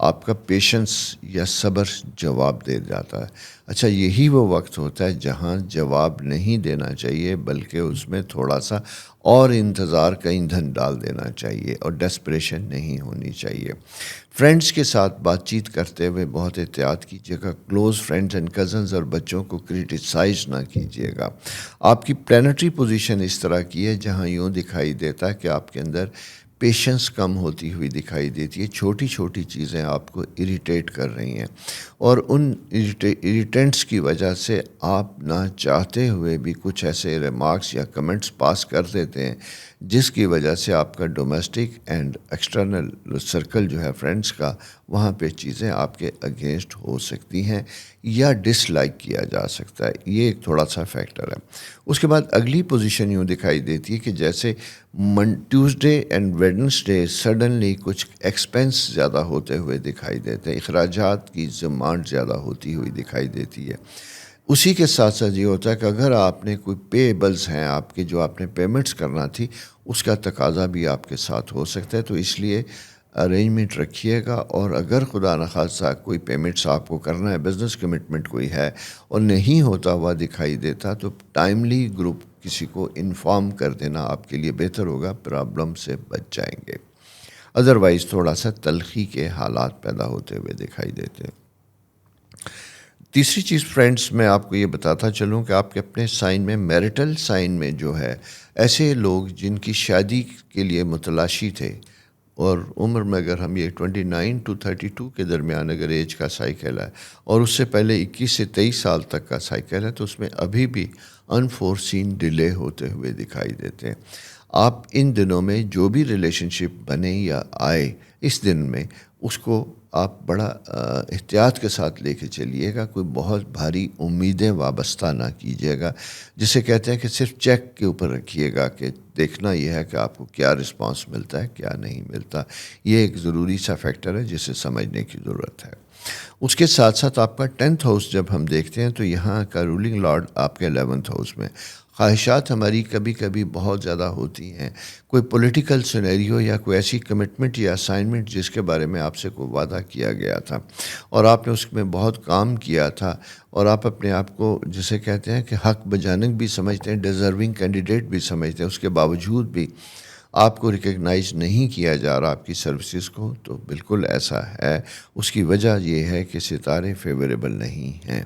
آپ کا پیشنس یا صبر جواب دے جاتا ہے. اچھا، یہی وہ وقت ہوتا ہے جہاں جواب نہیں دینا چاہیے، بلکہ اس میں تھوڑا سا اور انتظار کا ایندھن ڈال دینا چاہیے اور ڈیسپریشن نہیں ہونی چاہیے. فرینڈس کے ساتھ بات چیت کرتے ہوئے بہت احتیاط کیجیے گا. کلوز فرینڈز اینڈ کزنز اور بچوں کو کرٹیسائز نہ کیجیے گا. آپ کی پلانٹری پوزیشن اس طرح کی ہے جہاں یوں دکھائی دیتا ہے کہ آپ کے اندر پیشنس کم ہوتی ہوئی دکھائی دیتی ہے. چھوٹی چھوٹی چیزیں آپ کو اریٹیٹ کر رہی ہیں، اور ان اریٹینٹس کی وجہ سے آپ نہ چاہتے ہوئے بھی کچھ ایسے ریمارکس یا کمنٹس پاس کر دیتے ہیں جس کی وجہ سے آپ کا ڈومیسٹک اینڈ ایکسٹرنل سرکل جو ہے فرینڈس کا، وہاں پہ چیزیں آپ کے اگینسٹ ہو سکتی ہیں یا ڈس لائک کیا جا سکتا ہے. یہ ایک تھوڑا سا فیکٹر ہے. اس کے بعد اگلی پوزیشن یوں دکھائی دیتی ہے کہ جیسے ٹیوزڈے اینڈ ویڈنسڈے سڈنلی کچھ ایکسپینس زیادہ ہوتے ہوئے دکھائی دیتے ہیں، اخراجات کی ڈیمانڈ زیادہ ہوتی ہوئی دکھائی دیتی ہے. اسی کے ساتھ ساتھ یہ ہوتا ہے کہ اگر آپ نے کوئی پیبلز ہیں آپ کے جو آپ نے پیمنٹس کرنا تھی، اس کا تقاضا بھی آپ کے ساتھ ہو سکتا ہے. تو اس لیے ارینجمنٹ رکھیے گا، اور اگر خدا نخواستہ کوئی پیمنٹس آپ کو کرنا ہے، بزنس کمٹمنٹ کوئی ہے اور نہیں ہوتا ہوا دکھائی دیتا، تو ٹائملی گروپ کسی کو انفارم کر دینا آپ کے لیے بہتر ہوگا. پرابلم سے بچ جائیں گے. ادروائز تھوڑا سا تلخی کے حالات پیدا ہوتے ہوئے دکھائی دیتے ہیں. تیسری چیز فرینڈس، میں آپ کو یہ بتاتا چلوں کہ آپ کے اپنے سائن میں، میرٹل سائن میں جو ہے، ایسے لوگ جن کی شادی کے لیے متلاشی تھے، اور عمر میں اگر ہم یہ 29 to 32 کے درمیان اگر ایج کا سائیکل ہے، اور اس سے پہلے 21 سے 23 سال تک کا سائیکل ہے، تو اس میں ابھی بھی انفورسین ڈیلے ہوتے ہوئے دکھائی دیتے ہیں. آپ ان دنوں میں جو بھی ریلیشن شپ بنے یا آئے اس دن میں، اس کو آپ بڑا احتیاط کے ساتھ لے کے چلیے گا. کوئی بہت بھاری امیدیں وابستہ نہ کیجیے گا. جسے کہتے ہیں کہ صرف چیک کے اوپر رکھیے گا کہ دیکھنا یہ ہے کہ آپ کو کیا رسپانس ملتا ہے، کیا نہیں ملتا. یہ ایک ضروری سا فیکٹر ہے جسے سمجھنے کی ضرورت ہے. اس کے ساتھ ساتھ آپ کا 10th ہاؤس جب ہم دیکھتے ہیں تو یہاں کا رولنگ لارڈ آپ کے 11th ہاؤس میں. خواہشات ہماری کبھی کبھی بہت زیادہ ہوتی ہیں. کوئی پولیٹیکل سینیریو یا کوئی ایسی کمٹمنٹ یا اسائنمنٹ جس کے بارے میں آپ سے کوئی وعدہ کیا گیا تھا اور آپ نے اس میں بہت کام کیا تھا، اور آپ اپنے آپ کو جسے کہتے ہیں کہ حق بجانب بھی سمجھتے ہیں، ڈیزرونگ کینڈیڈیٹ بھی سمجھتے ہیں، اس کے باوجود بھی آپ کو ریکگنائز نہیں کیا جا رہا آپ کی سروسز کو، تو بالکل ایسا ہے. اس کی وجہ یہ ہے کہ ستارے فیوریبل نہیں ہیں.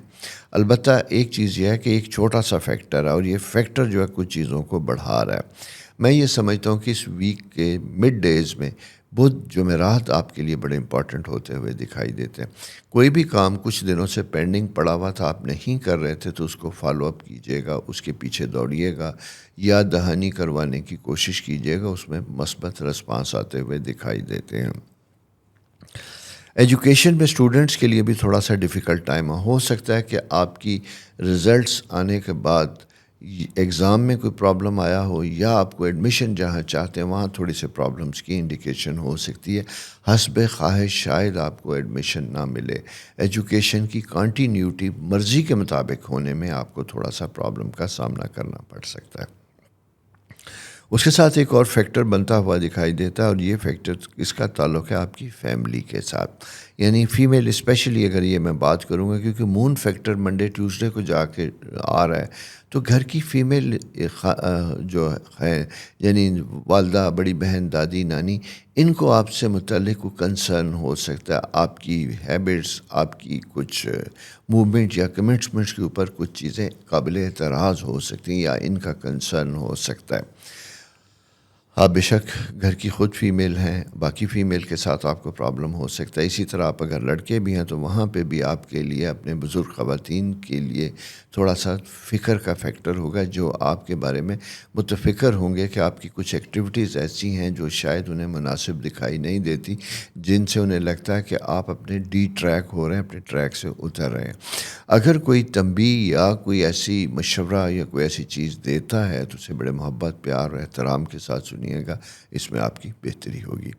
البتہ ایک چیز یہ ہے کہ ایک چھوٹا سا فیکٹر ہے، اور یہ فیکٹر جو ہے کچھ چیزوں کو بڑھا رہا ہے. میں یہ سمجھتا ہوں کہ اس ویک کے مڈ ڈیز میں بدھ جمعرات آپ کے لیے بڑے امپورٹنٹ ہوتے ہوئے دکھائی دیتے ہیں. کوئی بھی کام کچھ دنوں سے پینڈنگ پڑا ہوا تھا، آپ نہیں کر رہے تھے، تو اس کو فالو اپ کیجیے گا، اس کے پیچھے دوڑیے گا، یاد دہانی کروانے کی کوشش کیجیے گا. اس میں مثبت رسپانس آتے ہوئے دکھائی دیتے ہیں. ایجوکیشن میں اسٹوڈنٹس کے لیے بھی تھوڑا سا ڈیفیکلٹ ٹائم ہو سکتا ہے کہ آپ کی رزلٹس آنے کے بعد ایگزام میں کوئی پرابلم آیا ہو، یا آپ کو ایڈمیشن جہاں چاہتے ہیں وہاں تھوڑی سی پرابلمس کی انڈیکیشن ہو سکتی ہے. حسب خواہش شاید آپ کو ایڈمیشن نہ ملے. ایجوکیشن کی کنٹینیوٹی مرضی کے مطابق ہونے میں آپ کو تھوڑا سا پرابلم کا سامنا کرنا پڑ سکتا ہے. اس کے ساتھ ایک اور فیکٹر بنتا ہوا دکھائی دیتا ہے، اور یہ فیکٹر اس کا تعلق ہے آپ کی فیملی کے ساتھ، یعنی فیمیل اسپیشلی. اگر یہ میں بات کروں گا کیونکہ مون فیکٹر منڈے ٹیوزڈے کو جا کے آ رہا ہے، تو گھر کی فیمیل جو ہے، یعنی والدہ، بڑی بہن، دادی، نانی، ان کو آپ سے متعلق کوئی کنسرن ہو سکتا ہے. آپ کی ہیبٹس، آپ کی کچھ موومنٹ یا کمٹمنٹس کے اوپر کچھ چیزیں قابل اعتراض ہو سکتی ہیں، یا ان کا کنسرن ہو سکتا ہے. آپ بے شک گھر کی خود فیمیل ہیں، باقی فیمیل کے ساتھ آپ کو پرابلم ہو سکتا ہے. اسی طرح آپ اگر لڑکے بھی ہیں تو وہاں پہ بھی آپ کے لیے، اپنے بزرگ خواتین کے لیے تھوڑا سا فکر کا فیکٹر ہوگا، جو آپ کے بارے میں متفکر ہوں گے کہ آپ کی کچھ ایکٹیویٹیز ایسی ہیں جو شاید انہیں مناسب دکھائی نہیں دیتی، جن سے انہیں لگتا ہے کہ آپ اپنے ڈی ٹریک ہو رہے ہیں، اپنے ٹریک سے اتر رہے ہیں. اگر کوئی تنبیہ یا کوئی ایسی مشورہ یا کوئی ایسی چیز دیتا ہے تو اسے بڑے محبت، پیار اور احترام کے ساتھ سنیے گا. اس میں آپ کی بہتری ہوگی.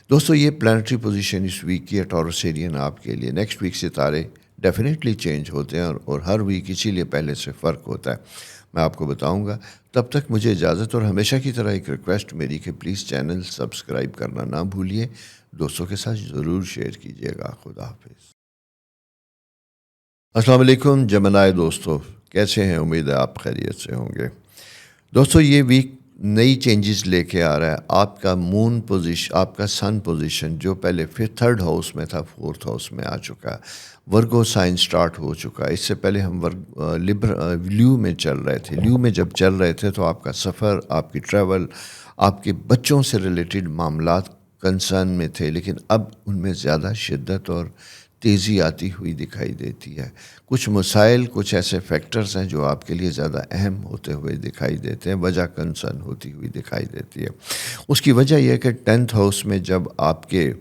دوستو، یہ پلانٹری پوزیشن اس ویک کی ہے ٹورس ایرین آپ کے لیے. نیکسٹ ویک ستارے ڈیفینیٹلی چینج ہوتے ہیں، اور ہر ویک اسی لیے پہلے سے فرق ہوتا ہے. میں آپ کو بتاؤں گا. تب تک مجھے اجازت، اور ہمیشہ کی طرح ایک ریکویسٹ میری کہ پلیز چینل سبسکرائب کرنا نہ بھولیے. دوستوں کے ساتھ ضرور شیئر کیجیے گا. خدا حافظ. السلام علیکم جمنائے دوستو، کیسے ہیں؟ امید ہے آپ خیریت سے ہوں گے. دوستو یہ ویک نئی چینجز لے کے آ رہا ہے. آپ کا مون پوزیشن، آپ کا سن پوزیشن جو پہلے تھرڈ ہاؤس میں تھا، فورتھ ہاؤس میں آ چکا. ورگو سائن سٹارٹ ہو چکا. اس سے پہلے ہم لیو میں چل رہے تھے. لیو میں جب چل رہے تھے تو آپ کا سفر، آپ کی ٹریول، آپ کے بچوں سے ریلیٹڈ معاملات کنسرن میں تھے، لیکن اب ان میں زیادہ شدت اور تیزی آتی ہوئی دکھائی دیتی ہے. کچھ مسائل، کچھ ایسے فیکٹرز ہیں جو آپ کے لیے زیادہ اہم ہوتے ہوئے دکھائی دیتے ہیں، وجہ کنسرن ہوتی ہوئی دکھائی دیتی ہے. اس کی وجہ یہ ہے کہ 10th ہاؤس میں جب آپ کے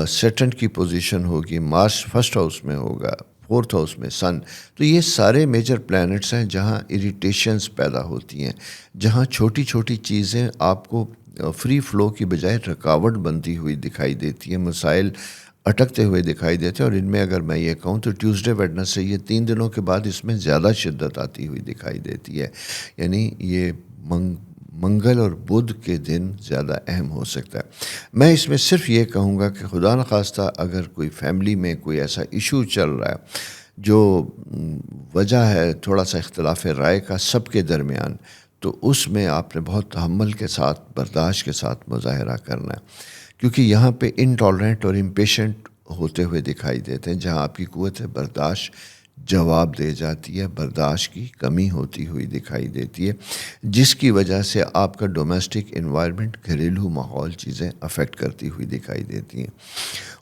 سیٹرن کی پوزیشن ہوگی، مارس فرسٹ ہاؤس میں ہوگا، فورتھ ہاؤس میں سن، تو یہ سارے میجر پلینٹس ہیں جہاں اریٹیشنز پیدا ہوتی ہیں، جہاں چھوٹی چھوٹی چیزیں آپ کو فری فلو کی بجائے رکاوٹ بنتی ہوئی دکھائی دیتی ہیں، مسائل اٹکتے ہوئے دکھائی دیتے ہیں. اور ان میں اگر میں یہ کہوں تو ٹیوزڈے ویڈنسڈے، یہ 3 دنوں کے بعد اس میں زیادہ شدت آتی ہوئی دکھائی دیتی ہے. یعنی یہ منگل اور بدھ کے دن زیادہ اہم ہو سکتا ہے. میں اس میں صرف یہ کہوں گا کہ خدا نخواستہ اگر کوئی فیملی میں کوئی ایسا ایشو چل رہا ہے جو وجہ ہے تھوڑا سا اختلاف رائے کا سب کے درمیان، تو اس میں آپ نے بہت تحمل کے ساتھ، برداشت کے ساتھ مظاہرہ کرنا ہے، کیونکہ یہاں پہ انٹالرنٹ اور امپیشنٹ ہوتے ہوئے دکھائی دیتے ہیں، جہاں آپ کی قوت برداشت جواب دے جاتی ہے، برداشت کی کمی ہوتی ہوئی دکھائی دیتی ہے، جس کی وجہ سے آپ کا ڈومیسٹک انوائرمنٹ، گھریلو ماحول، چیزیں افیکٹ کرتی ہوئی دکھائی دیتی ہیں.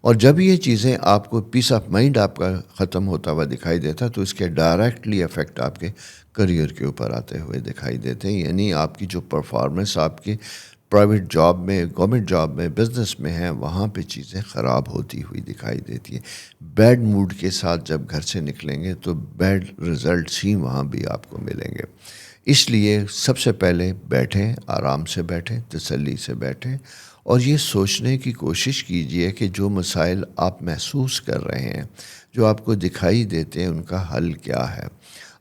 اور جب یہ چیزیں آپ کو پیس آف مائنڈ آپ کا ختم ہوتا ہوا دکھائی دیتا ہے، تو اس کے ڈائریکٹلی افیکٹ آپ کے کریئر کے اوپر آتے ہوئے دکھائی دیتے ہیں. یعنی آپ کی جو پرفارمنس آپ کے پرائیویٹ جاب میں، گورنمنٹ جاب میں، بزنس میں ہیں، وہاں پہ چیزیں خراب ہوتی ہوئی دکھائی دیتی ہیں. بیڈ موڈ کے ساتھ جب گھر سے نکلیں گے تو بیڈ رزلٹس ہی وہاں بھی آپ کو ملیں گے. اس لیے سب سے پہلے بیٹھیں، آرام سے بیٹھیں، تسلی سے بیٹھیں، اور یہ سوچنے کی کوشش کیجئے کہ جو مسائل آپ محسوس کر رہے ہیں، جو آپ کو دکھائی دیتے ہیں، ان کا حل کیا ہے.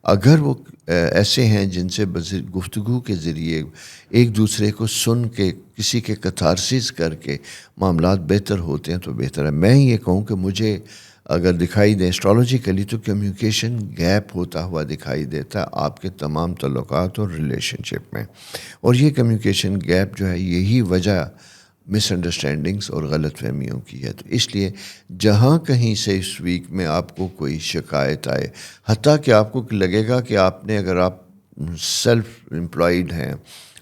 اگر وہ ایسے ہیں جن سے گفتگو کے ذریعے ایک دوسرے کو سن کے، کسی کے کتھارسس کر کے معاملات بہتر ہوتے ہیں تو بہتر ہے. میں یہ کہوں کہ مجھے اگر دکھائی دے اسٹرالوجیکلی تو کمیونیکیشن گیپ ہوتا ہوا دکھائی دیتا ہے آپ کے تمام تعلقات اور ریلیشن شپ میں. اور یہ کمیونیکیشن گیپ جو ہے، یہی وجہ مس انڈرسٹینڈنگس اور غلط فہمیوں کی ہے. تو اس لیے جہاں کہیں سے اس ویک میں آپ کو کوئی شکایت آئے، حتیٰ کہ آپ کو لگے گا کہ آپ نے، اگر آپ سیلف امپلائیڈ ہیں،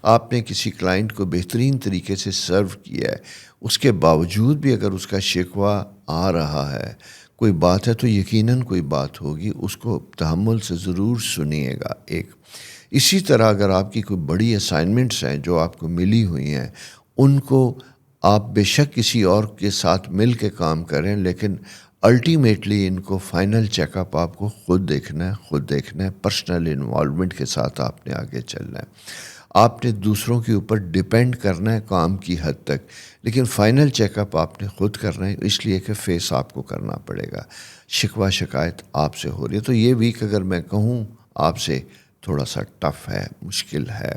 آپ نے کسی کلائنٹ کو بہترین طریقے سے سرو کیا ہے، اس کے باوجود بھی اگر اس کا شکوہ آ رہا ہے، کوئی بات ہے، تو یقیناً کوئی بات ہوگی، اس کو تحمل سے ضرور سنیے گا. اسی طرح اگر آپ کی کوئی بڑی اسائنمنٹس ہیں جو آپ کو ملی ہوئی ہیں، ان کو آپ بے شک کسی اور کے ساتھ مل کے کام کریں، لیکن الٹیمیٹلی ان کو فائنل چیک اپ آپ کو خود دیکھنا ہے، پرسنل انوالومنٹ کے ساتھ آپ نے آگے چلنا ہے. آپ نے دوسروں کے اوپر ڈیپینڈ کرنا ہے کام کی حد تک، لیکن فائنل چیک اپ آپ نے خود کرنا ہے، اس لیے کہ فیس آپ کو کرنا پڑے گا. شکوہ شکایت آپ سے ہو رہی ہے، تو یہ ویک اگر میں کہوں آپ سے تھوڑا سا ٹف ہے، مشکل ہے.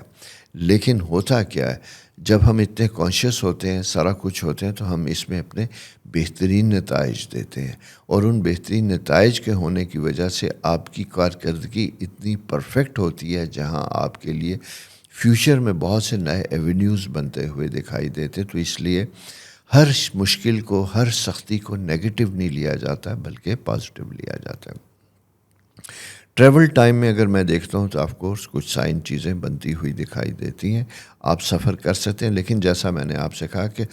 لیکن ہوتا کیا ہے، جب ہم اتنے کانشیس ہوتے ہیں، سارا کچھ ہوتے ہیں، تو ہم اس میں اپنے بہترین نتائج دیتے ہیں، اور ان بہترین نتائج کے ہونے کی وجہ سے آپ کی کارکردگی اتنی پرفیکٹ ہوتی ہے، جہاں آپ کے لیے فیوچر میں بہت سے نئے ایونیوز بنتے ہوئے دکھائی دیتے. تو اس لیے ہر مشکل کو، ہر سختی کو نیگیٹو نہیں لیا جاتا، بلکہ پازیٹیو لیا جاتا ہے. ٹریول ٹائم میں اگر میں دیکھتا ہوں تو آف کورس کچھ سائن چیزیں بنتی ہوئی دکھائی دیتی ہیں. آپ سفر کر سکتے ہیں، لیکن جیسا میں نے آپ سے کہا کہ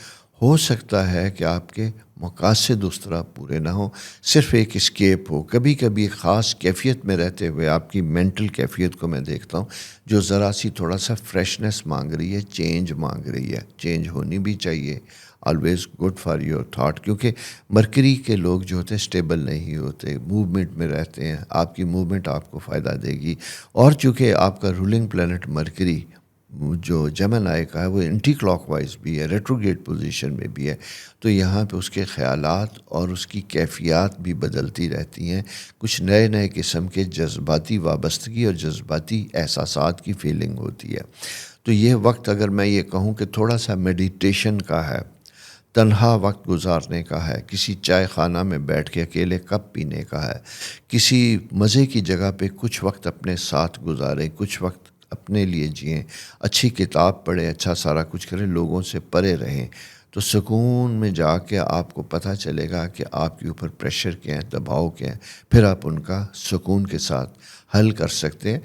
ہو سکتا ہے کہ آپ کے مقاصد اس طرح پورے نہ ہوں، صرف ایک اسکیپ ہو. کبھی کبھی ایک خاص کیفیت میں رہتے ہوئے آپ کی مینٹل کیفیت کو میں دیکھتا ہوں جو ذرا سی تھوڑا سا فریشنس مانگ رہی ہے، چینج مانگ رہی ہے. چینج ہونی بھی چاہیے، always good for your thought, کیونکہ مرکری کے لوگ جو ہوتے ہیں اسٹیبل نہیں ہوتے، موومنٹ میں رہتے ہیں. آپ کی موومنٹ آپ کو فائدہ دے گی، اور چونکہ آپ کا رولنگ پلانٹ مرکری جو جیمنائی کا ہے، وہ اینٹی کلاک وائز بھی ہے، ریٹروگریڈ پوزیشن میں بھی ہے، تو یہاں پہ اس کے خیالات اور اس کی کیفیات بھی بدلتی رہتی ہیں. کچھ نئے نئے قسم کے جذباتی وابستگی اور جذباتی احساسات کی فیلنگ ہوتی ہے. تو یہ وقت اگر میں یہ کہوں کہ تھوڑا سا میڈیٹیشن کا ہے، تنہا وقت گزارنے کا ہے، کسی چائے خانہ میں بیٹھ کے اکیلے کپ پینے کا ہے، کسی مزے کی جگہ پہ کچھ وقت اپنے ساتھ گزاریں، کچھ وقت اپنے لیے جئیں، اچھی کتاب پڑھیں، اچھا سارا کچھ کریں، لوگوں سے پرے رہیں، تو سکون میں جا کے آپ کو پتہ چلے گا کہ آپ کے اوپر پریشر کیا ہے، دباؤ کیا ہے، پھر آپ ان کا سکون کے ساتھ حل کر سکتے ہیں،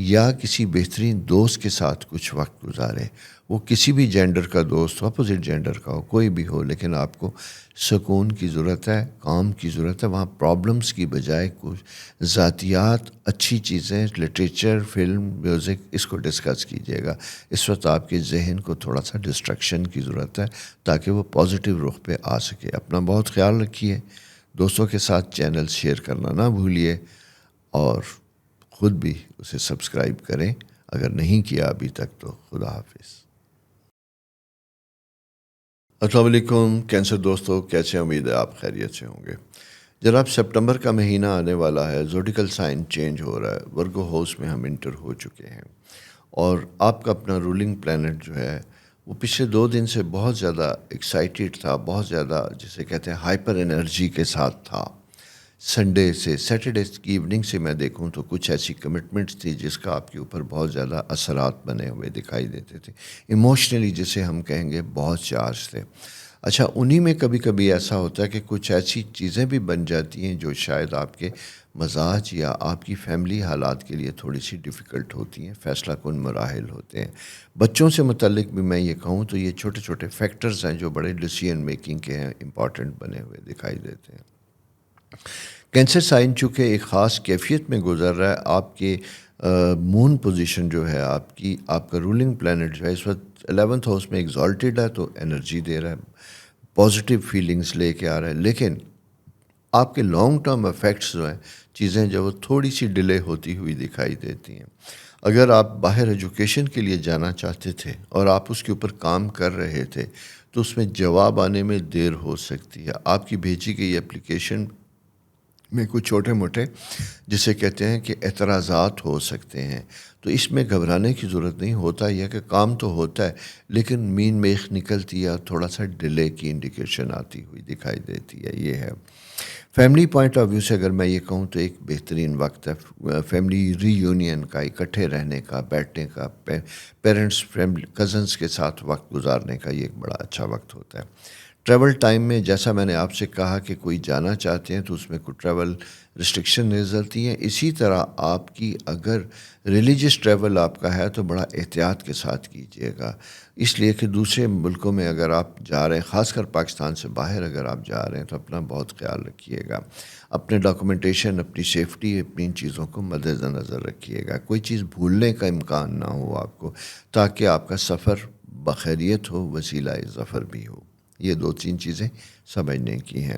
یا کسی بہترین دوست کے ساتھ کچھ وقت گزاریں، وہ کسی بھی جینڈر کا دوست ہو، اپوزٹ جینڈر کا ہو، کوئی بھی ہو، لیکن آپ کو سکون کی ضرورت ہے، کام کی ضرورت ہے، وہاں پرابلمس کی بجائے کچھ ذاتیات، اچھی چیزیں، لٹریچر، فلم، میوزک، اس کو ڈسکس کیجیے گا۔ اس وقت آپ کے ذہن کو تھوڑا سا ڈسٹریکشن کی ضرورت ہے تاکہ وہ پازیٹیو رخ پہ آ سکے۔ اپنا بہت خیال رکھیے، دوستوں کے ساتھ چینل شیئر کرنا نہ بھولیے، اور خود بھی اسے سبسکرائب کریں اگر نہیں کیا ابھی تک تو۔ خدا حافظ۔ السلام علیکم کینسر دوستو، کیسے؟ امید ہے آپ خیریت سے ہوں گے۔ جناب، سپٹمبر کا مہینہ آنے والا ہے، زوڈیکل سائن چینج ہو رہا ہے، ورگو ہاؤس میں ہم انٹر ہو چکے ہیں، اور آپ کا اپنا رولنگ پلانٹ جو ہے وہ پچھلے 2 دن سے بہت زیادہ ایکسائٹیڈ تھا، بہت زیادہ جسے کہتے ہیں ہائپر انرجی کے ساتھ تھا۔ سنڈے سے سیٹرڈے کی ایوننگ سے میں دیکھوں تو کچھ ایسی کمٹمنٹس تھی جس کا آپ کے اوپر بہت زیادہ اثرات بنے ہوئے دکھائی دیتے تھے، ایموشنلی جسے ہم کہیں گے بہت چارج تھے۔ اچھا، انہی میں کبھی کبھی ایسا ہوتا ہے کہ کچھ ایسی چیزیں بھی بن جاتی ہیں جو شاید آپ کے مزاج یا آپ کی فیملی حالات کے لیے تھوڑی سی ڈیفیکلٹ ہوتی ہیں، فیصلہ کن مراحل ہوتے ہیں۔ بچوں سے متعلق بھی میں یہ کہوں تو یہ چھوٹے چھوٹے فیکٹرز ہیں جو بڑے ڈیسیژن میکنگ کے ہیں امپورٹنٹ بنے ہوئے دکھائی دیتے ہیں۔ کینسر سائن چونکہ ایک خاص کیفیت میں گزر رہا ہے، آپ کے مون پوزیشن جو ہے، آپ کا رولنگ پلانٹ جو ہے اس وقت 11th ہاؤس میں ایگزالٹیڈ ہے، تو انرجی دے رہا ہے، پازیٹیو فیلنگز لے کے آ رہا ہے، لیکن آپ کے لانگ ٹرم افیکٹس جو ہیں، چیزیں جو وہ تھوڑی سی ڈیلے ہوتی ہوئی دکھائی دیتی ہیں۔ اگر آپ باہر ایجوکیشن کے لیے جانا چاہتے تھے اور آپ اس کے اوپر کام کر رہے تھے تو اس میں جواب آنے میں دیر ہو سکتی ہے۔ آپ کی بھیجی گئی اپلیکیشن میں کچھ چھوٹے موٹے جسے کہتے ہیں کہ اعتراضات ہو سکتے ہیں، تو اس میں گھبرانے کی ضرورت نہیں، ہوتا یہ کہ کام تو ہوتا ہے لیکن مین میخ نکلتی ہے اور تھوڑا سا ڈیلے کی انڈیکیشن آتی ہوئی دکھائی دیتی ہے۔ یہ ہے فیملی پوائنٹ آف ویو سے اگر میں یہ کہوں تو ایک بہترین وقت ہے فیملی ری یونین کا، اکٹھے رہنے کا، بیٹھنے کا، پیرنٹس، فیملی، کزنس کے ساتھ وقت گزارنے کا، یہ ایک بڑا اچھا وقت ہوتا ہے۔ ٹریول ٹائم میں جیسا میں نے آپ سے کہا کہ کوئی جانا چاہتے ہیں تو اس میں کوئی ٹریول ریسٹرکشن نظرتی ہیں، اسی طرح آپ کی اگر ریلیجس ٹریول آپ کا ہے تو بڑا احتیاط کے ساتھ کیجیے گا، اس لیے کہ دوسرے ملکوں میں اگر آپ جا رہے ہیں، خاص کر پاکستان سے باہر اگر آپ جا رہے ہیں تو اپنا بہت خیال رکھیے گا، اپنے ڈاکومنٹیشن، اپنی سیفٹی، اپنی ان چیزوں کو مد نظر رکھیے گا، کوئی چیز بھولنے کا امکان نہ ہو آپ کو، تاکہ آپ کا سفر بخیریت ہو، وسیلہ ظفر بھی ہو۔ یہ 2-3 چیزیں سمجھنے کی ہیں۔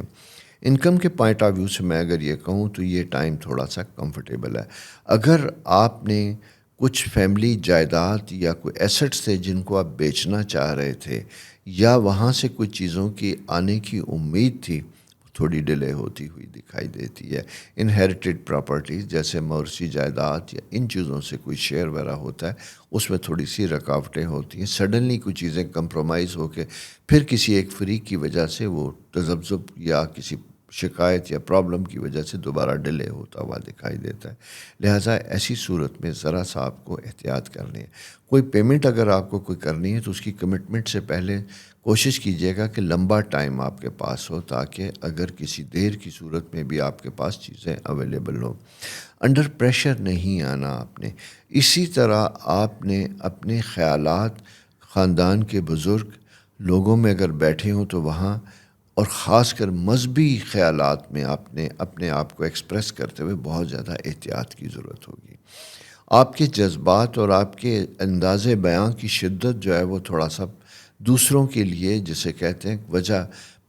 انکم کے پوائنٹ آف ویو سے میں اگر یہ کہوں تو یہ ٹائم تھوڑا سا کمفرٹیبل ہے۔ اگر آپ نے کچھ فیملی جائیداد یا کوئی ایسٹس تھے جن کو آپ بیچنا چاہ رہے تھے، یا وہاں سے کچھ چیزوں کی آنے کی امید تھی، تھوڑی ڈیلے ہوتی ہوئی دکھائی دیتی ہے۔ انہیریٹڈ پراپرٹیز جیسے موروثی جائیداد یا ان چیزوں سے کوئی شیئر وغیرہ ہوتا ہے، اس میں تھوڑی سی رکاوٹیں ہوتی ہیں، سڈنلی کچھ چیزیں کمپرومائز ہو کے پھر کسی ایک فریق کی وجہ سے وہ تذبذب یا کسی شکایت یا پرابلم کی وجہ سے دوبارہ ڈیلے ہوتا ہوا دکھائی دیتا ہے۔ لہٰذا ایسی صورت میں ذرا سا آپ کو احتیاط کرنی ہے۔ کوئی پیمنٹ اگر آپ کو کوئی کرنی ہے تو اس کی کمٹمنٹ سے پہلے کوشش کیجیے گا کہ لمبا ٹائم آپ کے پاس ہو، تاکہ اگر کسی دیر کی صورت میں بھی آپ کے پاس چیزیں اویلیبل ہوں۔ انڈر پریشر نہیں آنا آپ نے۔ اسی طرح آپ نے اپنے خیالات، خاندان کے بزرگ لوگوں میں اگر بیٹھے ہوں تو وہاں، اور خاص کر مذہبی خیالات میں آپ نے اپنے آپ کو ایکسپریس کرتے ہوئے بہت زیادہ احتیاط کی ضرورت ہوگی۔ آپ کے جذبات اور آپ کے انداز بیان کی شدت جو ہے وہ تھوڑا سا دوسروں کے لیے جسے کہتے ہیں وجہ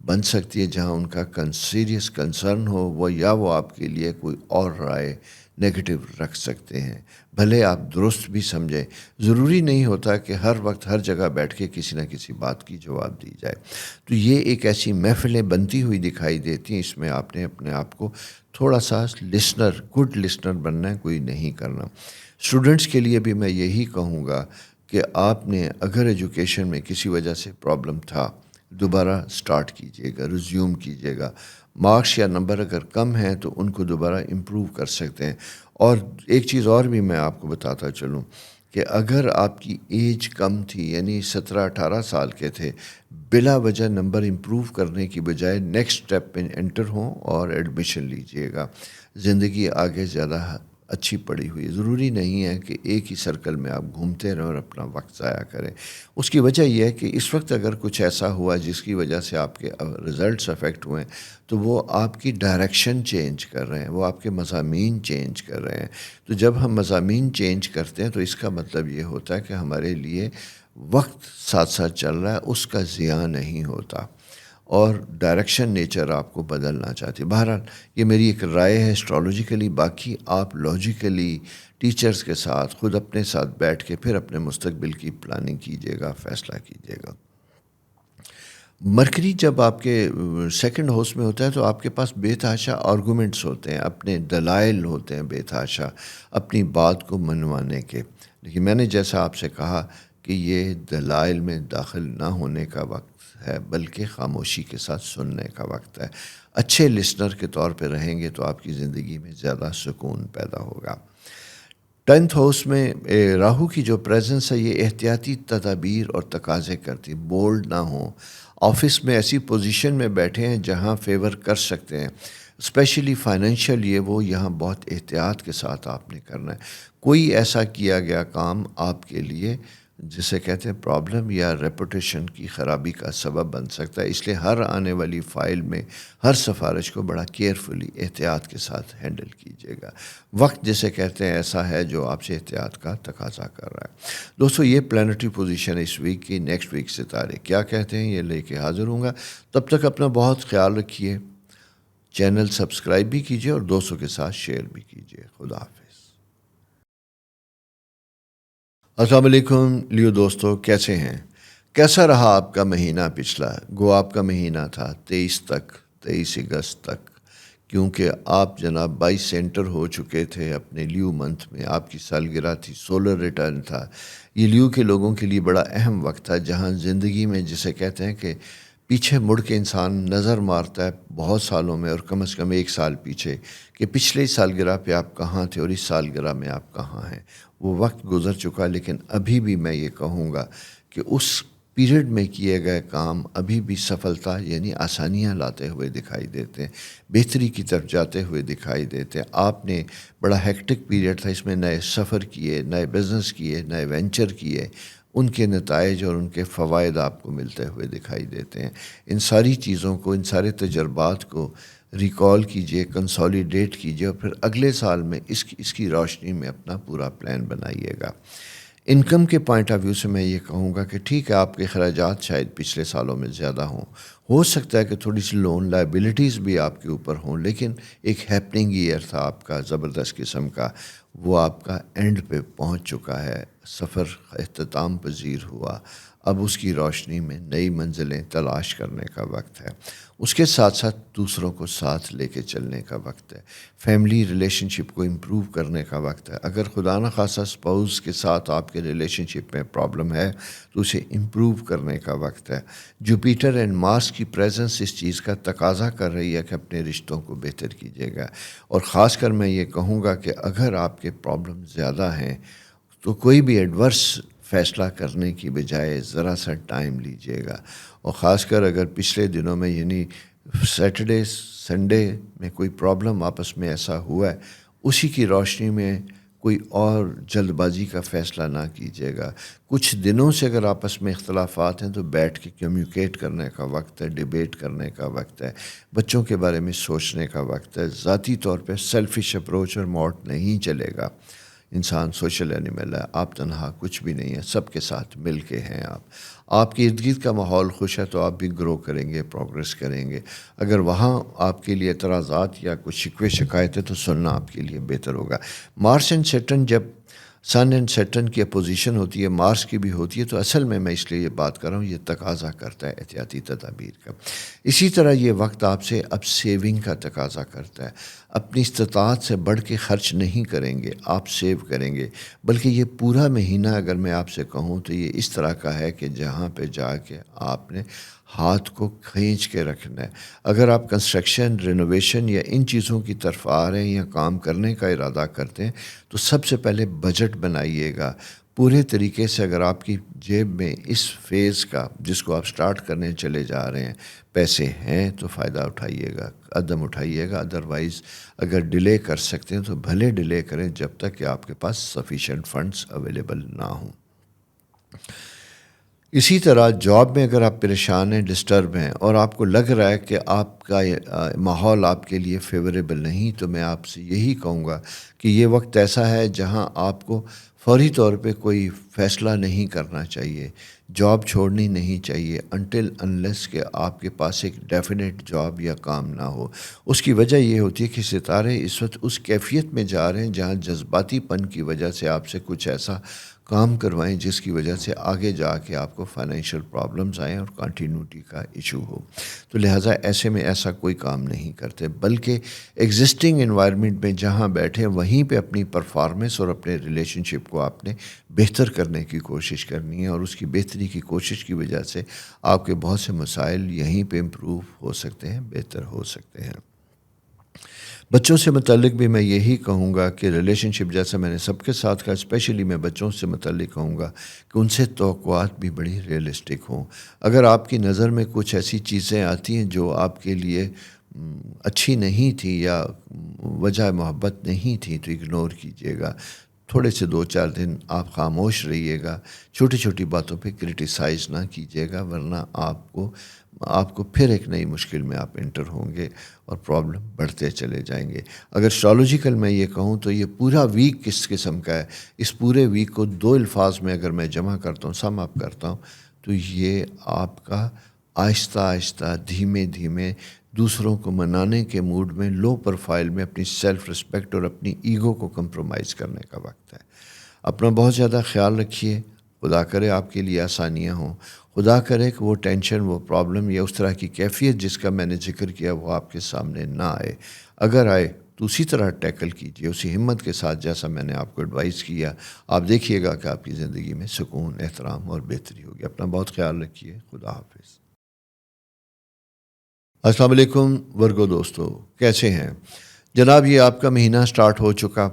بن سکتی ہے، جہاں ان کا سیریس کنسرن ہو، وہ یا وہ آپ کے لیے کوئی اور رائے نیگیٹو رکھ سکتے ہیں، بھلے آپ درست بھی سمجھیں۔ ضروری نہیں ہوتا کہ ہر وقت ہر جگہ بیٹھ کے کسی نہ کسی بات کی جواب دی جائے، تو یہ ایک ایسی محفلیں بنتی ہوئی دکھائی دیتی ہیں، اس میں آپ نے اپنے آپ کو تھوڑا سا لسنر، گڈ لسنر بننا ہے، کوئی نہیں کرنا۔ اسٹوڈنٹس کے لیے بھی میں یہی کہوں گا کہ آپ نے اگر ایجوکیشن میں کسی وجہ سے پرابلم تھا، دوبارہ سٹارٹ کیجیے گا، ریزیوم کیجیے گا. مارکس یا نمبر اگر کم ہیں تو ان کو دوبارہ امپروو کر سکتے ہیں. اور ایک چیز اور بھی میں آپ کو بتاتا چلوں کہ اگر آپ کی ایج کم تھی، یعنی 17-18 سال کے تھے، بلا وجہ نمبر امپروو کرنے کی بجائے نیکسٹ اسٹیپ پہ انٹر ہوں اور ایڈمیشن لیجئے گا. زندگی آگے زیادہ اچھی پڑی ہوئی، ضروری نہیں ہے کہ ایک ہی سرکل میں آپ گھومتے رہیں اور اپنا وقت ضائع کریں. اس کی وجہ یہ ہے کہ اس وقت اگر کچھ ایسا ہوا جس کی وجہ سے آپ کے رزلٹس افیکٹ ہوئے تو وہ آپ کی ڈائریکشن چینج کر رہے ہیں، وہ آپ کے مضامین چینج کر رہے ہیں. تو جب ہم مضامین چینج کرتے ہیں تو اس کا مطلب یہ ہوتا ہے کہ ہمارے لیے وقت ساتھ ساتھ چل رہا ہے، اس کا ضیاع نہیں ہوتا، اور ڈائریکشن نیچر آپ کو بدلنا چاہتی. بہرحال یہ میری ایک رائے ہے اسٹرالوجیکلی. باقی آپ لاجیکلی ٹیچرز کے ساتھ خود اپنے ساتھ بیٹھ کے پھر اپنے مستقبل کی پلاننگ کیجیے گا، فیصلہ کیجیے گا. مرکری جب آپ کے سیکنڈ ہاؤس میں ہوتا ہے تو آپ کے پاس بے تحاشا آرگومنٹس ہوتے ہیں، اپنے دلائل ہوتے ہیں بے تحاشا اپنی بات کو منوانے کے. لیکن میں نے جیسا آپ سے کہا کہ یہ دلائل میں داخل نہ ہونے کا وقت ہے، بلکہ خاموشی کے ساتھ سننے کا وقت ہے. اچھے لسنر کے طور پہ رہیں گے تو آپ کی زندگی میں زیادہ سکون پیدا ہوگا. 10th ہاؤس میں راہو کی جو پریزنس ہے یہ احتیاطی تدابیر اور تقاضے کرتی. بولڈ نہ ہوں. آفس میں ایسی پوزیشن میں بیٹھے ہیں جہاں فیور کر سکتے ہیں، اسپیشلی فائنینشیل. یہ وہ یہاں بہت احتیاط کے ساتھ آپ نے کرنا ہے. کوئی ایسا کیا گیا کام آپ کے لیے جسے کہتے ہیں پرابلم یا ریپوٹیشن کی خرابی کا سبب بن سکتا ہے. اس لیے ہر آنے والی فائل میں ہر سفارش کو بڑا کیئرفلی احتیاط کے ساتھ ہینڈل کیجیے گا. وقت جسے کہتے ہیں ایسا ہے جو آپ سے احتیاط کا تقاضا کر رہا ہے. دوستو یہ پلانٹری پوزیشن اس ویک کی. نیکسٹ ویک ستارے کیا کہتے ہیں یہ لے کے حاضر ہوں گا. تب تک اپنا بہت خیال رکھیے. چینل سبسکرائب بھی کیجیے اور دوستوں کے ساتھ شیئر بھی کیجیے. خدا حافظ. السلام علیکم لیو دوستو، کیسے ہیں؟ کیسا رہا آپ کا مہینہ پچھلا؟ گو آپ کا مہینہ تھا 23 اگست تک، کیونکہ آپ جناب 22 سینٹر ہو چکے تھے اپنے لیو منتھ میں. آپ کی سالگرہ تھی، سولر ریٹرن تھا. یہ لیو کے لوگوں کے لیے بڑا اہم وقت تھا جہاں زندگی میں جسے کہتے ہیں کہ پیچھے مڑ کے انسان نظر مارتا ہے بہت سالوں میں، اور کم از کم 1 سال پیچھے، کہ پچھلے سالگرہ پہ آپ کہاں تھے اور اس سالگرہ میں آپ کہاں ہیں. وہ وقت گزر چکا، لیکن ابھی بھی میں یہ کہوں گا کہ اس پیریڈ میں کیے گئے کام ابھی بھی سفلتا یعنی آسانیاں لاتے ہوئے دکھائی دیتے ہیں، بہتری کی طرف جاتے ہوئے دکھائی دیتے ہیں. آپ نے بڑا ہیکٹک پیریڈ تھا، اس میں نئے سفر کیے، نئے بزنس کیے، نئے وینچر کیے. ان کے نتائج اور ان کے فوائد آپ کو ملتے ہوئے دکھائی دیتے ہیں. ان ساری چیزوں کو، ان سارے تجربات کو ریکال کیجئے، کنسالیڈیٹ کیجئے، اور پھر اگلے سال میں اس کی روشنی میں اپنا پورا پلان بنائیے گا. انکم کے پوائنٹ آف ویو سے میں یہ کہوں گا کہ ٹھیک ہے آپ کے اخراجات شاید پچھلے سالوں میں زیادہ ہوں، ہو سکتا ہے کہ تھوڑی سی لون لائبلٹیز بھی آپ کے اوپر ہوں، لیکن ایک ہیپننگ ایئر تھا آپ کا زبردست قسم کا، وہ آپ کا اینڈ پہ پہنچ چکا ہے. سفر اختتام پذیر ہوا. اب اس کی روشنی میں نئی منزلیں تلاش کرنے کا وقت ہے. اس کے ساتھ ساتھ دوسروں کو ساتھ لے کے چلنے کا وقت ہے. فیملی ریلیشن شپ کو امپروو کرنے کا وقت ہے. اگر خدا نخواستہ اسپاؤس کے ساتھ آپ کے ریلیشن شپ میں پرابلم ہے تو اسے امپروو کرنے کا وقت ہے. جوپیٹر اینڈ مارس کی پریزنس اس چیز کا تقاضا کر رہی ہے کہ اپنے رشتوں کو بہتر کیجیے گا. اور خاص کر میں یہ کہوں گا کہ اگر آپ کے پرابلم زیادہ ہیں تو کوئی بھی ایڈورس فیصلہ کرنے کی بجائے ذرا سا ٹائم لیجیے گا. اور خاص کر اگر پچھلے دنوں میں یعنی سیٹرڈے سنڈے میں کوئی پرابلم آپس میں ایسا ہوا ہے، اسی کی روشنی میں کوئی اور جلد بازی کا فیصلہ نہ کیجیے گا. کچھ دنوں سے اگر آپس میں اختلافات ہیں تو بیٹھ کے کمیونیکیٹ کرنے کا وقت ہے، ڈیبیٹ کرنے کا وقت ہے، بچوں کے بارے میں سوچنے کا وقت ہے. ذاتی طور پہ سیلفش اپروچ اور موڈ نہیں چلے گا. انسان سوشل اینیمل ہے، آپ تنہا کچھ بھی نہیں ہے، سب کے ساتھ مل کے ہیں. آپ کے ارد گرد کا ماحول خوش ہے تو آپ بھی گرو کریں گے، پروگریس کریں گے. اگر وہاں آپ کے لیے اعتراضات یا کچھ شکوے شکایتیں تو سننا آپ کے لیے بہتر ہوگا. مارس اینڈ سیٹرن، جب سن اینڈ سیٹرن کی اپوزیشن ہوتی ہے، مارس کی بھی ہوتی ہے، تو اصل میں اس لیے یہ بات کر رہا ہوں، یہ تقاضا کرتا ہے احتیاطی تدابیر کا. اسی طرح یہ وقت آپ سے اب سیونگ کا تقاضا کرتا ہے. اپنی استطاعت سے بڑھ کے خرچ نہیں کریں گے، آپ سیو کریں گے. بلکہ یہ پورا مہینہ اگر میں آپ سے کہوں تو یہ اس طرح کا ہے کہ جہاں پہ جا کے آپ نے ہاتھ کو کھینچ کے رکھنا ہے۔ اگر آپ کنسٹرکشن، رینوویشن یا ان چیزوں کی طرف آ رہے ہیں یا کام کرنے کا ارادہ کرتے ہیں تو سب سے پہلے بجٹ بنائیے گا پورے طریقے سے۔ اگر آپ کی جیب میں اس فیز کا، جس کو آپ سٹارٹ کرنے چلے جا رہے ہیں، پیسے ہیں تو فائدہ اٹھائیے گا، قدم اٹھائیے گا۔ ادروائز اگر ڈیلے کر سکتے ہیں تو بھلے ڈیلے کریں جب تک کہ آپ کے پاس سفیشینٹ فنڈز اویلیبل نہ ہوں۔ اسی طرح جاب میں اگر آپ پریشان ہیں، ڈسٹرب ہیں اور آپ کو لگ رہا ہے کہ آپ کا ماحول آپ کے لیے فیوریبل نہیں، تو میں آپ سے یہی کہوں گا کہ یہ وقت ایسا ہے جہاں آپ کو فوری طور پہ کوئی فیصلہ نہیں کرنا چاہیے، جاب چھوڑنی نہیں چاہیے انٹل انلیس کہ آپ کے پاس ایک ڈیفینیٹ جاب یا کام نہ ہو۔ اس کی وجہ یہ ہوتی ہے کہ ستارے اس وقت اس کیفیت میں جا رہے ہیں جہاں جذباتی پن کی وجہ سے آپ سے کچھ ایسا کام کروائیں جس کی وجہ سے آگے جا کے آپ کو فائنینشیل پرابلمز آئیں اور کنٹینیوٹی کا ایشو ہو۔ تو لہٰذا ایسے میں ایسا کوئی کام نہیں کرتے، بلکہ ایگزسٹنگ انوائرمنٹ میں جہاں بیٹھے وہیں پہ اپنی پرفارمنس اور اپنے ریلیشن شپ کو آپ نے بہتر کرنے کی کوشش کرنی ہے، اور اس کی بہتری کی کوشش کی وجہ سے آپ کے بہت سے مسائل یہیں پہ امپروو ہو سکتے ہیں، بہتر ہو سکتے ہیں۔ بچوں سے متعلق بھی میں یہی کہوں گا کہ ریلیشن شپ، جیسا میں نے سب کے ساتھ کہا، اسپیشلی میں بچوں سے متعلق کہوں گا کہ ان سے توقعات بھی بڑی ریئلسٹک ہوں۔ اگر آپ کی نظر میں کچھ ایسی چیزیں آتی ہیں جو آپ کے لیے اچھی نہیں تھی یا وجہ محبت نہیں تھی تو اگنور کیجیے گا۔ تھوڑے سے 2-4 دن آپ خاموش رہیے گا، چھوٹی چھوٹی باتوں پہ کرٹیسائز نہ کیجیے گا، ورنہ آپ کو پھر ایک نئی مشکل میں آپ انٹر ہوں گے اور پرابلم بڑھتے چلے جائیں گے۔ اگر اسٹرالوجیکل میں یہ کہوں تو یہ پورا ویک کس قسم کا ہے، اس پورے ویک کو 2 الفاظ میں اگر میں جمع کرتا ہوں، سم اپ کرتا ہوں، تو یہ آپ کا آہستہ آہستہ دھیمے دھیمے دوسروں کو منانے کے موڈ میں، لو پروفائل میں اپنی سیلف رسپیکٹ اور اپنی ایگو کو کمپرومائز کرنے کا وقت ہے۔ اپنا بہت زیادہ خیال رکھیے، خدا کرے آپ کے لیے آسانیاں ہوں، خدا کرے کہ وہ ٹینشن، وہ پرابلم یا اس طرح کی کیفیت جس کا میں نے ذکر کیا وہ آپ کے سامنے نہ آئے۔ اگر آئے تو اسی طرح ٹیکل کیجیے، اسی ہمت کے ساتھ جیسا میں نے آپ کو ایڈوائز کیا۔ آپ دیکھیے گا کہ آپ کی زندگی میں سکون، احترام اور بہتری ہوگی۔ اپنا بہت خیال رکھیے، خدا حافظ۔ السلام علیکم ورگو دوستو، کیسے ہیں جناب؟ یہ آپ کا مہینہ سٹارٹ ہو چکا،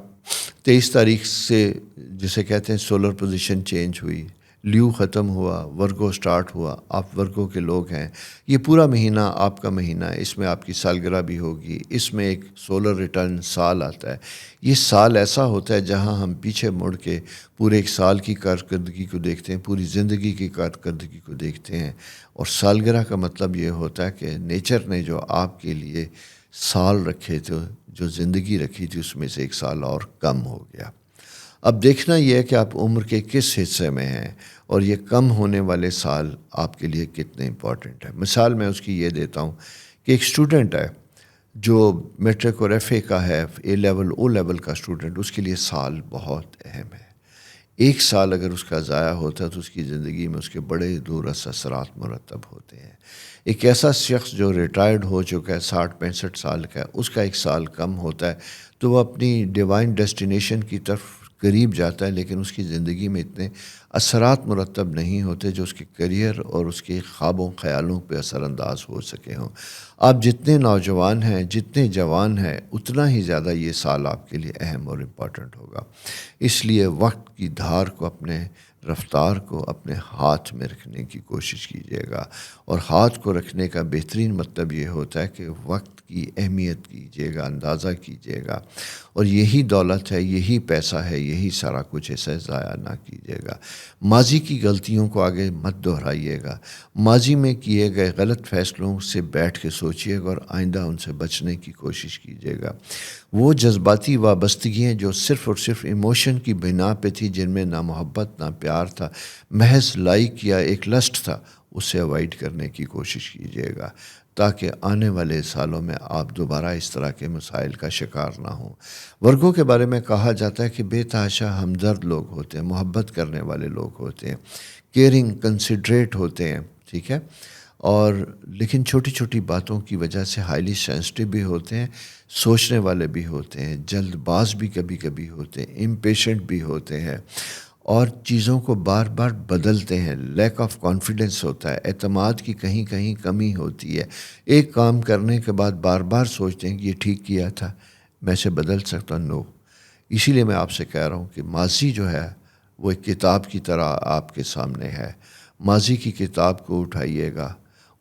23 تاریخ سے جسے کہتے ہیں سولر پوزیشن چینج ہوئی، لیو ختم ہوا، ورگو سٹارٹ ہوا، آپ ورگو کے لوگ ہیں۔ یہ پورا مہینہ آپ کا مہینہ ہے، اس میں آپ کی سالگرہ بھی ہوگی، اس میں ایک سولر ریٹرن سال آتا ہے۔ یہ سال ایسا ہوتا ہے جہاں ہم پیچھے مڑ کے پورے ایک سال کی کارکردگی کو دیکھتے ہیں، پوری زندگی کی کارکردگی کو دیکھتے ہیں، اور سالگرہ کا مطلب یہ ہوتا ہے کہ نیچر نے جو آپ کے لیے سال رکھے تھے، جو زندگی رکھی تھی، اس میں سے ایک سال اور کم ہو گیا۔ اب دیکھنا یہ ہے کہ آپ عمر کے کس حصے میں ہیں اور یہ کم ہونے والے سال آپ کے لیے کتنے امپورٹنٹ ہیں۔ مثال میں اس کی یہ دیتا ہوں کہ ایک اسٹوڈنٹ ہے جو میٹرک اور ایف اے کا ہے، اے لیول او لیول کا اسٹوڈنٹ، اس کے لیے سال بہت اہم ہے۔ ایک سال اگر اس کا ضائع ہوتا ہے تو اس کی زندگی میں اس کے بڑے دور اثرات مرتب ہوتے ہیں۔ ایک ایسا شخص جو ریٹائرڈ ہو چکا ہے، 60-65 سال کا ہے، اس کا ایک سال کم ہوتا ہے تو وہ اپنی ڈیوائن ڈیسٹینیشن کی طرف قریب جاتا ہے، لیکن اس کی زندگی میں اتنے اثرات مرتب نہیں ہوتے جو اس کے کیریئر اور اس کے خوابوں خیالوں پہ اثر انداز ہو سکے ہوں۔ آپ جتنے نوجوان ہیں، جتنے جوان ہیں، اتنا ہی زیادہ یہ سال آپ کے لیے اہم اور امپورٹنٹ ہوگا۔ اس لیے وقت کی دھار کو، اپنے رفتار کو اپنے ہاتھ میں رکھنے کی کوشش کیجیے گا، اور ہاتھ کو رکھنے کا بہترین مطلب یہ ہوتا ہے کہ وقت کی اہمیت کیجیے گا، اندازہ کیجیے گا، اور یہی دولت ہے، یہی پیسہ ہے، یہی سارا کچھ، اسے ضائع نہ کیجیے گا۔ ماضی کی غلطیوں کو آگے مت دہرائیے گا، ماضی میں کیے گئے غلط فیصلوں سے بیٹھ کے سوچیے گا اور آئندہ ان سے بچنے کی کوشش کیجیے گا۔ وہ جذباتی وابستگیاں جو صرف اور صرف ایموشن کی بنا پہ تھی، جن میں نہ محبت نہ پیار تھا، محض لائک یا ایک لسٹ تھا، اسے اوائڈ کرنے کی کوشش کیجیے گا تاکہ آنے والے سالوں میں آپ دوبارہ اس طرح کے مسائل کا شکار نہ ہوں۔ ورگوں کے بارے میں کہا جاتا ہے کہ بے تحاشا ہمدرد لوگ ہوتے ہیں، محبت کرنے والے لوگ ہوتے ہیں، کیئرنگ، کنسیڈریٹ ہوتے ہیں، ٹھیک ہے، اور لیکن چھوٹی چھوٹی باتوں کی وجہ سے ہائیلی سینسٹیو بھی ہوتے ہیں، سوچنے والے بھی ہوتے ہیں، جلد باز بھی کبھی کبھی ہوتے ہیں، امپیشنٹ بھی ہوتے ہیں، اور چیزوں کو بار بار بدلتے ہیں، لیک آف کانفیڈنس ہوتا ہے، اعتماد کی کہیں کہیں کمی ہوتی ہے، ایک کام کرنے کے بعد بار بار سوچتے ہیں کہ یہ ٹھیک کیا تھا، میں اسے بدل سکتا ہوں، نو۔ اسی لیے میں آپ سے کہہ رہا ہوں کہ ماضی جو ہے وہ ایک کتاب کی طرح آپ کے سامنے ہے، ماضی کی کتاب کو اٹھائیے گا،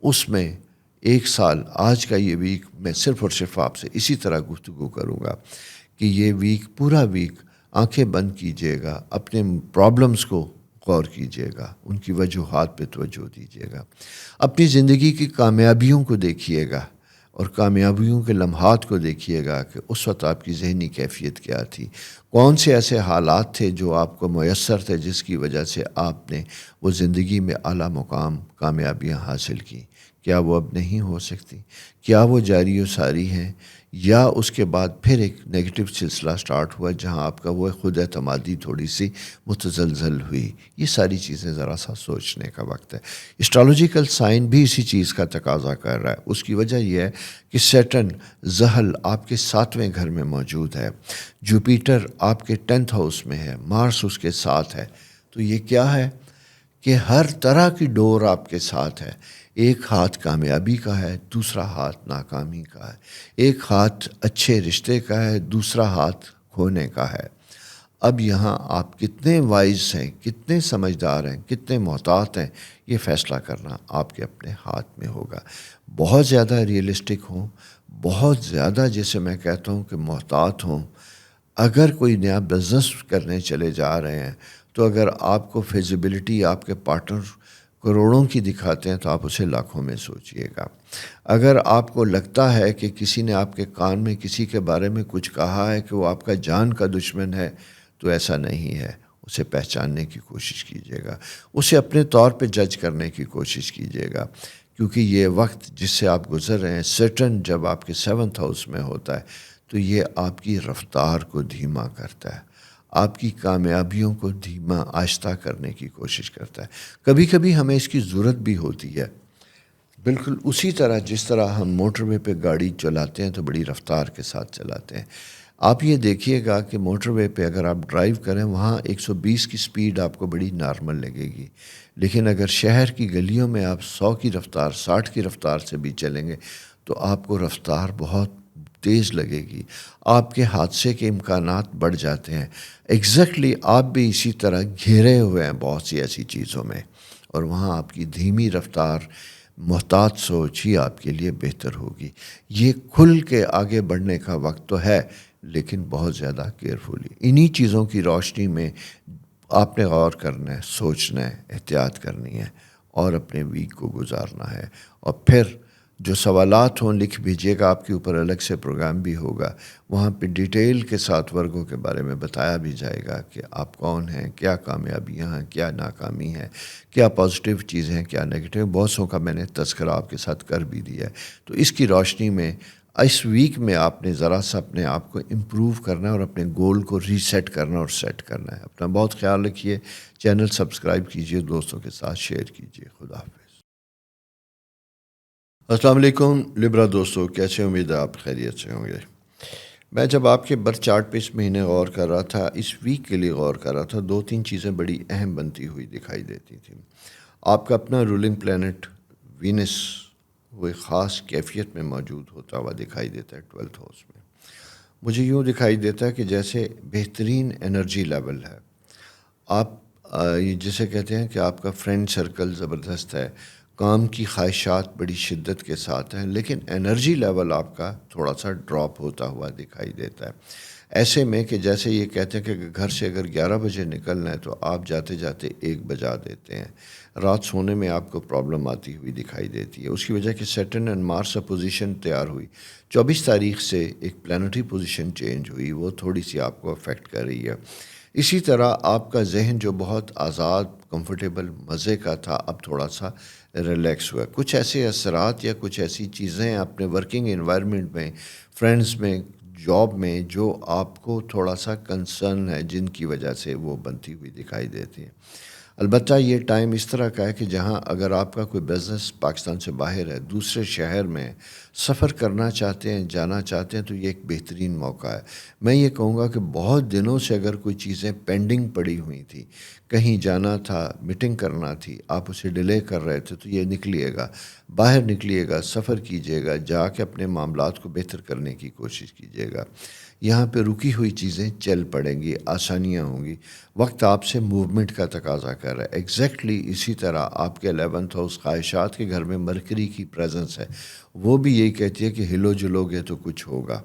اس میں ایک سال آج کا یہ ویک میں صرف اور صرف آپ سے اسی طرح گفتگو کروں گا کہ یہ ویک پورا ویک آنکھیں بند کیجیے گا، اپنے پرابلمس کو غور کیجیے گا، ان کی وجوہات پہ توجہ دیجیے گا، اپنی زندگی کی کامیابیوں کو دیکھیے گا اور کامیابیوں کے لمحات کو دیکھیے گا کہ اس وقت آپ کی ذہنی کیفیت کیا تھی، کون سے ایسے حالات تھے جو آپ کو میسر تھے جس کی وجہ سے آپ نے وہ زندگی میں اعلیٰ مقام کامیابیاں حاصل کی، کیا وہ اب نہیں ہو سکتی، کیا وہ جاری و ساری ہیں، یا اس کے بعد پھر ایک نیگیٹو سلسلہ سٹارٹ ہوا جہاں آپ کا وہ خود اعتمادی تھوڑی سی متزلزل ہوئی۔ یہ ساری چیزیں ذرا سا سوچنے کا وقت ہے۔ اسٹرالوجیکل سائن بھی اسی چیز کا تقاضا کر رہا ہے۔ اس کی وجہ یہ ہے کہ سیٹرن زحل آپ کے 7ویں گھر میں موجود ہے، جوپیٹر آپ کے 10th ہاؤس میں ہے، مارس اس کے ساتھ ہے۔ تو یہ کیا ہے کہ ہر طرح کی ڈور آپ کے ساتھ ہے، ایک ہاتھ کامیابی کا ہے، دوسرا ہاتھ ناکامی کا ہے، ایک ہاتھ اچھے رشتے کا ہے، دوسرا ہاتھ کھونے کا ہے۔ اب یہاں آپ کتنے وائز ہیں، کتنے سمجھدار ہیں، کتنے محتاط ہیں، یہ فیصلہ کرنا آپ کے اپنے ہاتھ میں ہوگا۔ بہت زیادہ ریئلسٹک ہوں، بہت زیادہ جیسے میں کہتا ہوں کہ محتاط ہوں۔ اگر کوئی نیا بزنس کرنے چلے جا رہے ہیں تو اگر آپ کو فیزیبلٹی آپ کے پارٹنر کروڑوں کی دکھاتے ہیں تو آپ اسے لاکھوں میں سوچئے گا۔ اگر آپ کو لگتا ہے کہ کسی نے آپ کے کان میں کسی کے بارے میں کچھ کہا ہے کہ وہ آپ کا جان کا دشمن ہے تو ایسا نہیں ہے، اسے پہچاننے کی کوشش کیجیے گا، اسے اپنے طور پہ جج کرنے کی کوشش کیجیے گا، کیونکہ یہ وقت جس سے آپ گزر رہے ہیں، سیٹرن جب آپ کے 7th ہاؤس میں ہوتا ہے تو یہ آپ کی رفتار کو دھیما کرتا ہے، آپ کی کامیابیوں کو دھیما آہستہ کرنے کی کوشش کرتا ہے۔ کبھی کبھی ہمیں اس کی ضرورت بھی ہوتی ہے، بالکل اسی طرح جس طرح ہم موٹر وے پہ گاڑی چلاتے ہیں تو بڑی رفتار کے ساتھ چلاتے ہیں۔ آپ یہ دیکھیے گا کہ موٹر وے پہ اگر آپ ڈرائیو کریں وہاں 120 کی سپیڈ آپ کو بڑی نارمل لگے گی، لیکن اگر شہر کی گلیوں میں آپ 100 کی رفتار 60 کی رفتار سے بھی چلیں گے تو آپ کو رفتار بہت تیز لگے گی، آپ کے حادثے کے امکانات بڑھ جاتے ہیں۔ ایگزیکٹلی آپ بھی اسی طرح گھیرے ہوئے ہیں بہت سی ایسی چیزوں میں، اور وہاں آپ کی دھیمی رفتار، محتاط سوچ ہی آپ کے لیے بہتر ہوگی۔ یہ کھل کے آگے بڑھنے کا وقت تو ہے لیکن بہت زیادہ کیئرفلی، انہی چیزوں کی روشنی میں آپ نے غور کرنا ہے، سوچنا ہے، احتیاط کرنی ہے اور اپنے ویک کو گزارنا ہے۔ اور پھر جو سوالات ہوں لکھ بھیجیے گا، آپ کے اوپر الگ سے پروگرام بھی ہوگا، وہاں پہ ڈیٹیل کے ساتھ ورگوں کے بارے میں بتایا بھی جائے گا کہ آپ کون ہیں، کیا کامیابیاں ہیں، کیا ناکامی ہیں، کیا پازیٹیو چیزیں ہیں، کیا نیگیٹیو۔ بہت سو کا میں نے تذکرہ آپ کے ساتھ کر بھی دیا ہے۔ تو اس کی روشنی میں اس ویک میں آپ نے ذرا سا اپنے آپ کو امپروو کرنا ہے اور اپنے گول کو ریسیٹ کرنا اور سیٹ کرنا ہے۔ اپنا بہت خیال رکھیے، چینل سبسکرائب کیجیے، دوستوں کے ساتھ شیئر کیجیے۔ خدا حافظ۔ السلام علیکم لبرا دوستو، کیسے؟ امید ہے آپ خیریت سے ہوں گے۔ میں جب آپ کے برتھ چارٹ پہ اس مہینے غور کر رہا تھا، اس ویک کے لیے غور کر رہا تھا، 2-3 چیزیں بڑی اہم بنتی ہوئی دکھائی دیتی تھیں۔ آپ کا اپنا رولنگ پلینٹ وینس وہ ایک خاص کیفیت میں موجود ہوتا ہوا دکھائی دیتا ہے 12th ہاؤس میں۔ مجھے یوں دکھائی دیتا ہے کہ جیسے بہترین انرجی لیول ہے، آپ یہ جسے کہتے ہیں کہ آپ کا فرینڈ سرکل زبردست ہے، کام کی خواہشات بڑی شدت کے ساتھ ہیں، لیکن انرجی لیول آپ کا تھوڑا سا ڈراپ ہوتا ہوا دکھائی دیتا ہے۔ ایسے میں کہ جیسے یہ کہتے ہیں کہ گھر سے اگر 11 بجے نکلنا ہے تو آپ جاتے جاتے 1 بجا دیتے ہیں، رات سونے میں آپ کو پرابلم آتی ہوئی دکھائی دیتی ہے۔ اس کی وجہ کہ سیٹرن اینڈ مارس پوزیشن تیار ہوئی، 24 تاریخ سے ایک پلانٹری پوزیشن چینج ہوئی، وہ تھوڑی سی آپ کو افیکٹ کر رہی ہے۔ اسی طرح آپ کا ذہن جو بہت آزاد، کمفرٹیبل، مزے کا تھا، اب تھوڑا سا ریلیکس ہوا۔ کچھ ایسے اثرات یا کچھ ایسی چیزیں اپنے ورکنگ انوائرمنٹ میں، فرینڈز میں، جاب میں جو آپ کو تھوڑا سا کنسرن ہے، جن کی وجہ سے وہ بنتی ہوئی دکھائی دیتی ہیں۔ البتہ یہ ٹائم اس طرح کا ہے کہ جہاں اگر آپ کا کوئی بزنس پاکستان سے باہر ہے، دوسرے شہر میں سفر کرنا چاہتے ہیں، جانا چاہتے ہیں، تو یہ ایک بہترین موقع ہے۔ میں یہ کہوں گا کہ بہت دنوں سے اگر کوئی چیزیں پینڈنگ پڑی ہوئی تھی، کہیں جانا تھا، میٹنگ کرنا تھی، آپ اسے ڈیلے کر رہے تھے، تو یہ نکلیے گا، باہر نکلیے گا، سفر کیجیے گا، جا کے اپنے معاملات کو بہتر کرنے کی کوشش کیجیے گا۔ یہاں پہ رکی ہوئی چیزیں چل پڑیں گی، آسانیاں ہوں گی۔ وقت آپ سے موومنٹ کا تقاضا کر رہا ہے۔ ایگزیکٹلی اسی طرح آپ کے 11th ہاؤس خواہشات کے گھر میں مرکری کی پریزنس ہے، وہ بھی یہی کہتی ہے کہ ہلو جلو گے تو کچھ ہوگا،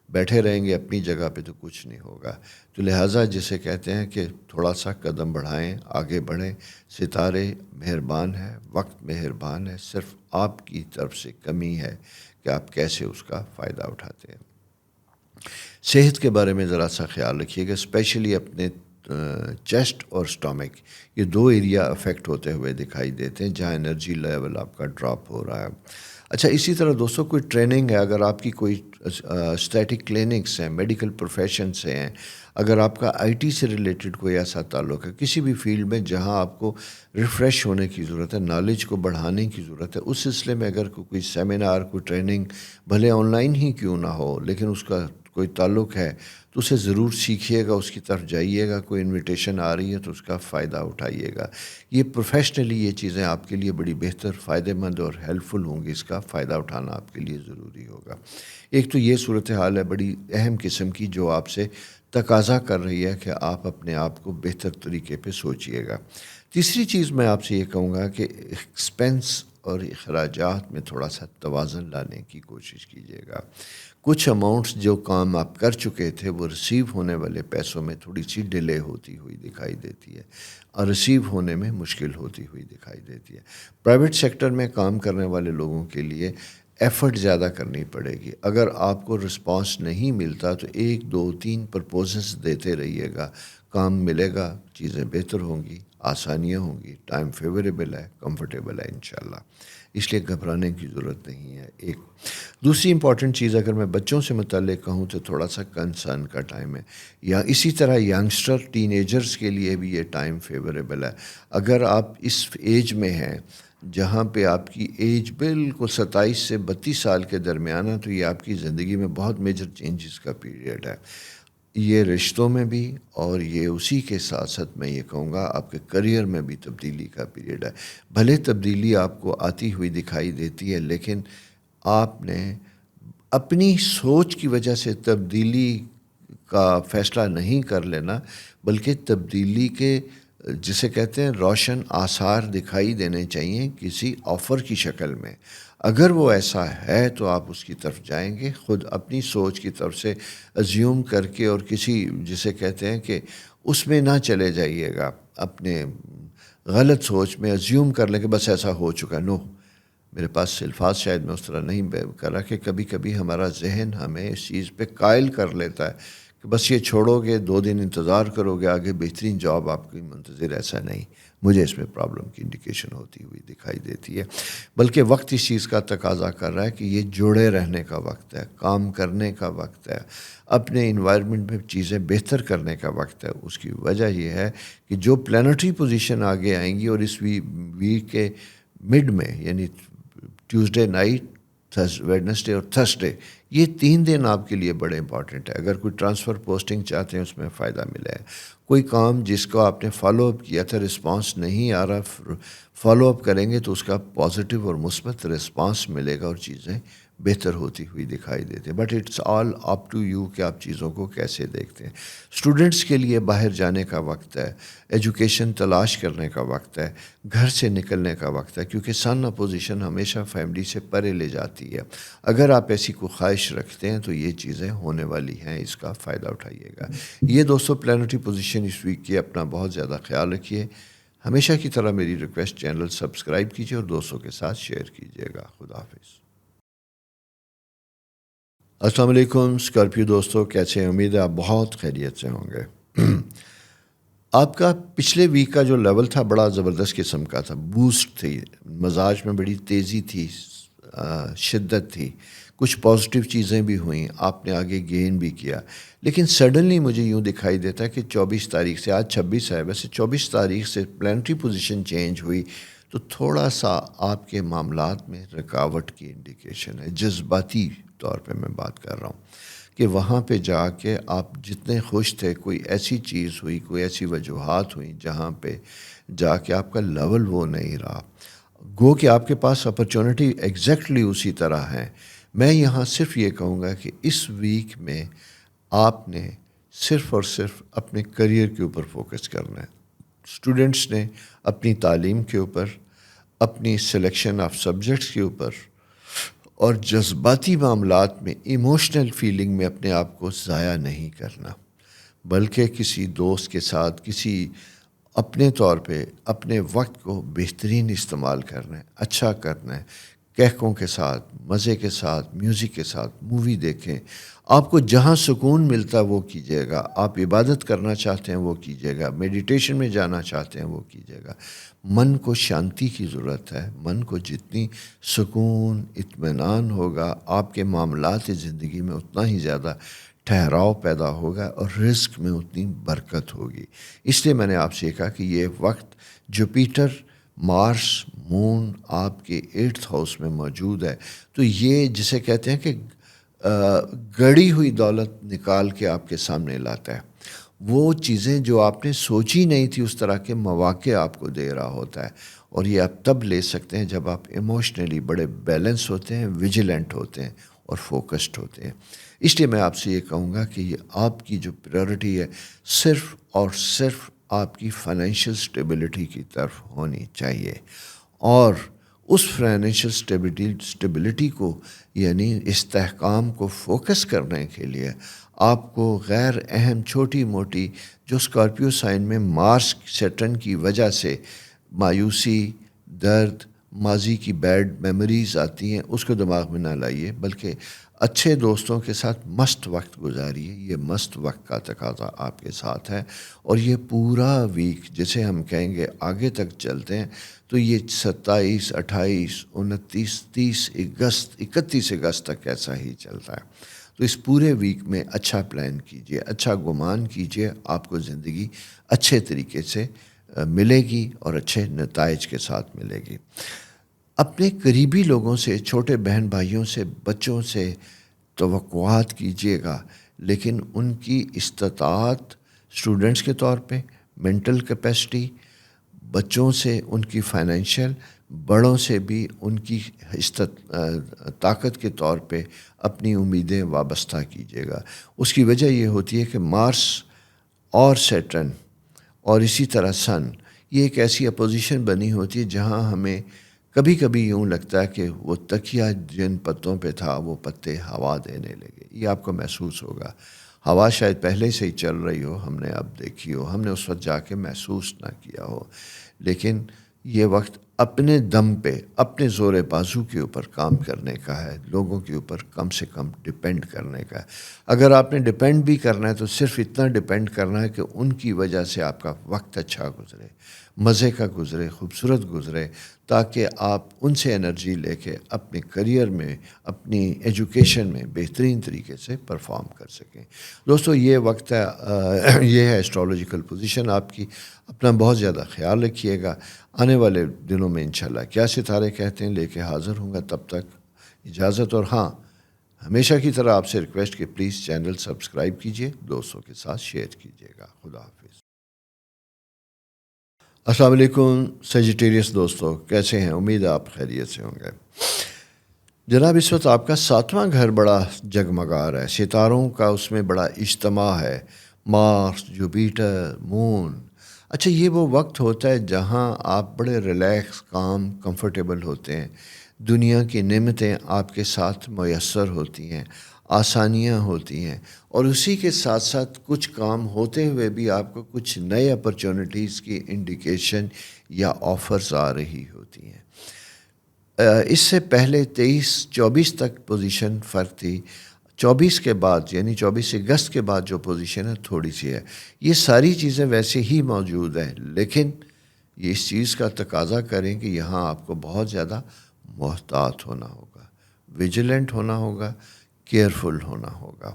بیٹھے رہیں گے اپنی جگہ پہ تو کچھ نہیں ہوگا۔ تو لہٰذا جسے کہتے ہیں کہ تھوڑا سا قدم بڑھائیں، آگے بڑھیں۔ ستارے مہربان ہے، وقت مہربان ہے، صرف آپ کی طرف سے کمی ہے کہ آپ کیسے اس کا فائدہ اٹھاتے ہیں۔ صحت کے بارے میں ذرا سا خیال رکھیے گا، اسپیشلی اپنے چیسٹ اور اسٹامک، یہ دو ایریا افیکٹ ہوتے ہوئے دکھائی دیتے ہیں جہاں انرجی لیول آپ کا ڈراپ ہو رہا ہے۔ اچھا، اسی طرح دوستوں کوئی ٹریننگ ہے، اگر آپ کی کوئی اسٹیٹک کلینکس ہیں، میڈیکل پروفیشن سے ہیں، اگر آپ کا آئی ٹی سے ریلیٹڈ کوئی ایسا تعلق ہے، کسی بھی فیلڈ میں جہاں آپ کو ریفریش ہونے کی ضرورت ہے، نالج کو بڑھانے کی ضرورت ہے، اس سلسلے میں اگر کوئی سیمینار، کوئی ٹریننگ، بھلے آن لائن ہی کیوں نہ ہو لیکن اس کا کوئی تعلق ہے تو اسے ضرور سیکھیے گا، اس کی طرف جائیے گا۔ کوئی انویٹیشن آ رہی ہے تو اس کا فائدہ اٹھائیے گا۔ یہ پروفیشنلی یہ چیزیں آپ کے لیے بڑی بہتر، فائدہ مند اور ہیلپفل ہوں گی، اس کا فائدہ اٹھانا آپ کے لیے ضروری ہوگا۔ ایک تو یہ صورتحال ہے بڑی اہم قسم کی جو آپ سے تقاضا کر رہی ہے کہ آپ اپنے آپ کو بہتر طریقے پہ سوچیے گا۔ تیسری چیز میں آپ سے یہ کہوں گا کہ ایکسپینس اور اخراجات میں تھوڑا سا توازن لانے کی کوشش کیجیے گا۔ کچھ اماؤنٹس جو کام آپ کر چکے تھے وہ ریسیو ہونے والے پیسوں میں تھوڑی سی ڈیلے ہوتی ہوئی دکھائی دیتی ہے اور ریسیو ہونے میں مشکل ہوتی ہوئی دکھائی دیتی ہے۔ پرائیویٹ سیکٹر میں کام کرنے والے لوگوں کے لیے ایفرٹ زیادہ کرنی پڑے گی۔ اگر آپ کو رسپانس نہیں ملتا تو 1 2 3 پرپوزلس دیتے رہیے گا، کام ملے گا، چیزیں بہتر ہوں گی، آسانیاں ہوں گی، ٹائم فیوریبل ہے، کمفرٹیبل ہے انشاءاللہ، اس لیے گھبرانے کی ضرورت نہیں ہے۔ ایک دوسری امپورٹنٹ چیز اگر میں بچوں سے متعلق کہوں تو تھوڑا سا کنسرن کا ٹائم ہے، یا اسی طرح ینگسٹر ٹین ایجرز کے لیے بھی یہ ٹائم فیوریبل ہے۔ اگر آپ اس ایج میں ہیں جہاں پہ آپ کی ایج بالکل 27 سے 32 سال کے درمیان ہے، تو یہ آپ کی زندگی میں بہت میجر چینجز کا پیریڈ ہے۔ یہ رشتوں میں بھی اور یہ اسی کے ساتھ ساتھ میں یہ کہوں گا آپ کے کریئر میں بھی تبدیلی کا پیریڈ ہے۔ بھلے تبدیلی آپ کو آتی ہوئی دکھائی دیتی ہے لیکن آپ نے اپنی سوچ کی وجہ سے تبدیلی کا فیصلہ نہیں کر لینا، بلکہ تبدیلی کے جسے کہتے ہیں روشن آثار دکھائی دینے چاہیے کسی آفر کی شکل میں۔ اگر وہ ایسا ہے تو آپ اس کی طرف جائیں گے، خود اپنی سوچ کی طرف سے ازیوم کر کے، اور کسی جسے کہتے ہیں کہ اس میں نہ چلے جائیے گا، اپنے غلط سوچ میں ازیوم کر لیں کہ بس ایسا ہو چکا۔ نو، میرے پاس الفاظ شاید میں اس طرح نہیں کر رہا کہ کبھی کبھی ہمارا ذہن ہمیں اس چیز پہ قائل کر لیتا ہے کہ بس یہ چھوڑو گے، 2 دن انتظار کرو گے، آگے بہترین جاب آپ کی منتظر۔ ایسا نہیں، مجھے اس میں پرابلم کی انڈیکیشن ہوتی ہوئی دکھائی دیتی ہے، بلکہ وقت اس چیز کا تقاضا کر رہا ہے کہ یہ جڑے رہنے کا وقت ہے، کام کرنے کا وقت ہے، اپنے انوائرمنٹ میں چیزیں بہتر کرنے کا وقت ہے۔ اس کی وجہ یہ ہے کہ جو پلانٹری پوزیشن آگے آئیں گی، اور اس ویک کے مڈ میں یعنی ٹیوزڈے نائٹ، ویڈنسڈے اور تھرسڈے، یہ 3 دن آپ کے لیے بڑے امپورٹنٹ ہے۔ اگر کوئی ٹرانسفر پوسٹنگ چاہتے ہیں اس میں فائدہ ملے ہے، کوئی کام جس کو آپ نے فالو اپ کیا تھا رسپانس نہیں آ رہا، فالو اپ کریں گے تو اس کا پازیٹیو اور مثبت رسپانس ملے گا اور چیزیں بہتر ہوتی ہوئی دکھائی دیتے ہیں۔ But it's all up to you کہ آپ چیزوں کو کیسے دیکھتے ہیں۔ اسٹوڈنٹس کے لیے باہر جانے کا وقت ہے، ایجوکیشن تلاش کرنے کا وقت ہے، گھر سے نکلنے کا وقت ہے، کیونکہ سن اپوزیشن ہمیشہ فیملی سے پرے لے جاتی ہے۔ اگر آپ ایسی کوئی خواہش رکھتے ہیں تو یہ چیزیں ہونے والی ہیں، اس کا فائدہ اٹھائیے گا۔ یہ دوستو پلانٹری پوزیشن اس ویک کی، اپنا بہت زیادہ خیال رکھیے۔ ہمیشہ کی طرح میری ریکویسٹ، چینل سبسکرائب کیجیے اور دوستوں کے ساتھ شیئر کیجیے گا۔ خدا حافظ۔ السلام علیکم اسکارپیو دوستو، کیسے ہیں؟ امید ہے آپ بہت خیریت سے ہوں گے۔ آپ کا پچھلے ویک کا جو لیول تھا بڑا زبردست قسم کا تھا، بوسٹ تھی، مزاج میں بڑی تیزی تھی، شدت تھی، کچھ پازیٹیو چیزیں بھی ہوئیں، آپ نے آگے گین بھی کیا، لیکن سڈنلی مجھے یوں دکھائی دیتا ہے کہ 24 تاریخ سے، آج 26 ہے ویسے، 24 تاریخ سے پلانٹری پوزیشن چینج ہوئی تو تھوڑا سا آپ کے معاملات میں رکاوٹ کی انڈیکیشن ہے، جذباتی طور پہ میں بات کر رہا ہوں کہ وہاں پہ جا کے آپ جتنے خوش تھے، کوئی ایسی چیز ہوئی، کوئی ایسی وجوہات ہوئیں جہاں پہ جا کے آپ کا لیول وہ نہیں رہا، گو کہ آپ کے پاس اپرچونٹی ایگزیکٹلی اسی طرح ہے۔ میں یہاں صرف یہ کہوں گا کہ اس ویک میں آپ نے صرف اور صرف اپنے کریئر کے اوپر فوکس کرنا ہے، اسٹوڈنٹس نے اپنی تعلیم کے اوپر، اپنی سلیکشن آف سبجیکٹس کے اوپر، اور جذباتی معاملات میں، ایموشنل فیلنگ میں اپنے آپ کو ضائع نہیں کرنا، بلکہ کسی دوست کے ساتھ، کسی اپنے طور پہ اپنے وقت کو بہترین استعمال کرنا ہے، اچھا کرنا ہے، کہکوں کے ساتھ، مزے کے ساتھ، میوزک کے ساتھ، مووی دیکھیں، آپ کو جہاں سکون ملتا ہے وہ کیجیے گا، آپ عبادت کرنا چاہتے ہیں وہ کیجیے گا، میڈیٹیشن میں جانا چاہتے ہیں وہ کیجیے گا۔ من کو شانتی کی ضرورت ہے، من کو جتنی سکون، اطمینان ہوگا، آپ کے معاملات زندگی میں اتنا ہی زیادہ ٹھہراؤ پیدا ہوگا اور رزق میں اتنی برکت ہوگی۔ اس لیے میں نے آپ سے کہا کہ یہ وقت جوپیٹر، مارس، مون آپ کے 8th ہاؤس میں موجود ہے، تو یہ جسے کہتے ہیں کہ گڑی ہوئی دولت نکال کے آپ کے سامنے لاتا ہے، وہ چیزیں جو آپ نے سوچی نہیں تھی، اس طرح کے مواقع آپ کو دے رہا ہوتا ہے، اور یہ آپ تب لے سکتے ہیں جب آپ ایموشنلی بڑے بیلنس ہوتے ہیں، ویجیلنٹ ہوتے ہیں اور فوکسڈ ہوتے ہیں۔ اس لیے میں آپ سے یہ کہوں گا کہ یہ آپ کی جو پریورٹی ہے صرف اور صرف آپ کی فائنینشیل سٹیبلٹی کی طرف ہونی چاہیے، اور اس فائنینشیل سٹیبلٹی کو یعنی استحکام کو فوکس کرنے کے لیے آپ کو غیر اہم چھوٹی موٹی جو اسکارپیو سائن میں مارس سیٹرن کی وجہ سے مایوسی، درد، ماضی کی بیڈ میموریز آتی ہیں، اس کو دماغ میں نہ لائیے، بلکہ اچھے دوستوں کے ساتھ مست وقت گزاریے۔ یہ مست وقت کا تقاضا آپ کے ساتھ ہے، اور یہ پورا ویک جسے ہم کہیں گے آگے تک چلتے ہیں، تو یہ 27، 28، 29، 30 اگست، 31 اگست تک ایسا ہی چلتا ہے۔ تو اس پورے ویک میں اچھا پلان کیجئے، اچھا گمان کیجئے، آپ کو زندگی اچھے طریقے سے ملے گی اور اچھے نتائج کے ساتھ ملے گی۔ اپنے قریبی لوگوں سے، چھوٹے بہن بھائیوں سے، بچوں سے توقعات کیجیے گا، لیکن ان کی استطاعت اسٹوڈنٹس کے طور پہ، مینٹل کیپیسٹی، بچوں سے ان کی فائنینشیل، بڑوں سے بھی ان کی طاقت کے طور پہ اپنی امیدیں وابستہ کیجیے گا۔ اس کی وجہ یہ ہوتی ہے کہ مارس اور سیٹرن اور اسی طرح سن، یہ ایک ایسی اپوزیشن بنی ہوتی ہے جہاں ہمیں کبھی کبھی یوں لگتا ہے کہ وہ تکیہ جن پتوں پہ تھا وہ پتے ہوا دینے لگے، یہ آپ کو محسوس ہوگا۔ ہوا شاید پہلے سے ہی چل رہی ہو، ہم نے اب دیکھی ہو، ہم نے اس وقت جا کے محسوس نہ کیا ہو، لیکن یہ وقت اپنے دم پہ، اپنے زور بازو کے اوپر کام کرنے کا ہے، لوگوں کے اوپر کم سے کم ڈپینڈ کرنے کا ہے۔ اگر آپ نے ڈپینڈ بھی کرنا ہے تو صرف اتنا ڈپینڈ کرنا ہے کہ ان کی وجہ سے آپ کا وقت اچھا گزرے، مزے کا گزرے، خوبصورت گزرے، تاکہ آپ ان سے انرجی لے کے اپنے کریئر میں، اپنی ایجوکیشن میں بہترین طریقے سے پرفارم کر سکیں۔ دوستو، یہ وقت ہے، یہ ہے اسٹرالوجیکل پوزیشن آپ کی۔ اپنا بہت زیادہ خیال رکھیے گا۔ آنے والے دنوں میں انشاءاللہ کیا ستارے کہتے ہیں لے کے حاضر ہوں گا۔ تب تک اجازت، اور ہاں، ہمیشہ کی طرح آپ سے ریکویسٹ کہ پلیز چینل سبسکرائب کیجئے، دوستوں کے ساتھ شیئر کیجئے گا۔ خدا حافظ۔ السلام علیکم سیجیٹیریس دوستو، کیسے ہیں؟ امید ہے آپ خیریت سے ہوں گے۔ جناب، اس وقت آپ کا 7واں گھر بڑا جگمگا رہا ہے، ستاروں کا اس میں بڑا اجتماع ہے، مارس، جوپیٹر، مون۔ اچھا، یہ وہ وقت ہوتا ہے جہاں آپ بڑے ریلیکس، کام، کمفرٹیبل ہوتے ہیں، دنیا کی نعمتیں آپ کے ساتھ میسر ہوتی ہیں، آسانیاں ہوتی ہیں، اور اسی کے ساتھ ساتھ کچھ کام ہوتے ہوئے بھی آپ کو کچھ نئے اپرچونٹیز کی انڈیکیشن یا آفرز آ رہی ہوتی ہیں۔ اس سے پہلے 23-24 تک پوزیشن فرق تھی، 24 کے بعد یعنی 24 اگست کے بعد جو پوزیشن ہے تھوڑی سی ہے۔ یہ ساری چیزیں ویسے ہی موجود ہیں، لیکن یہ اس چیز کا تقاضا کریں کہ یہاں آپ کو بہت زیادہ محتاط ہونا ہوگا، ویجیلنٹ ہونا ہوگا، کیئرفل ہونا ہوگا۔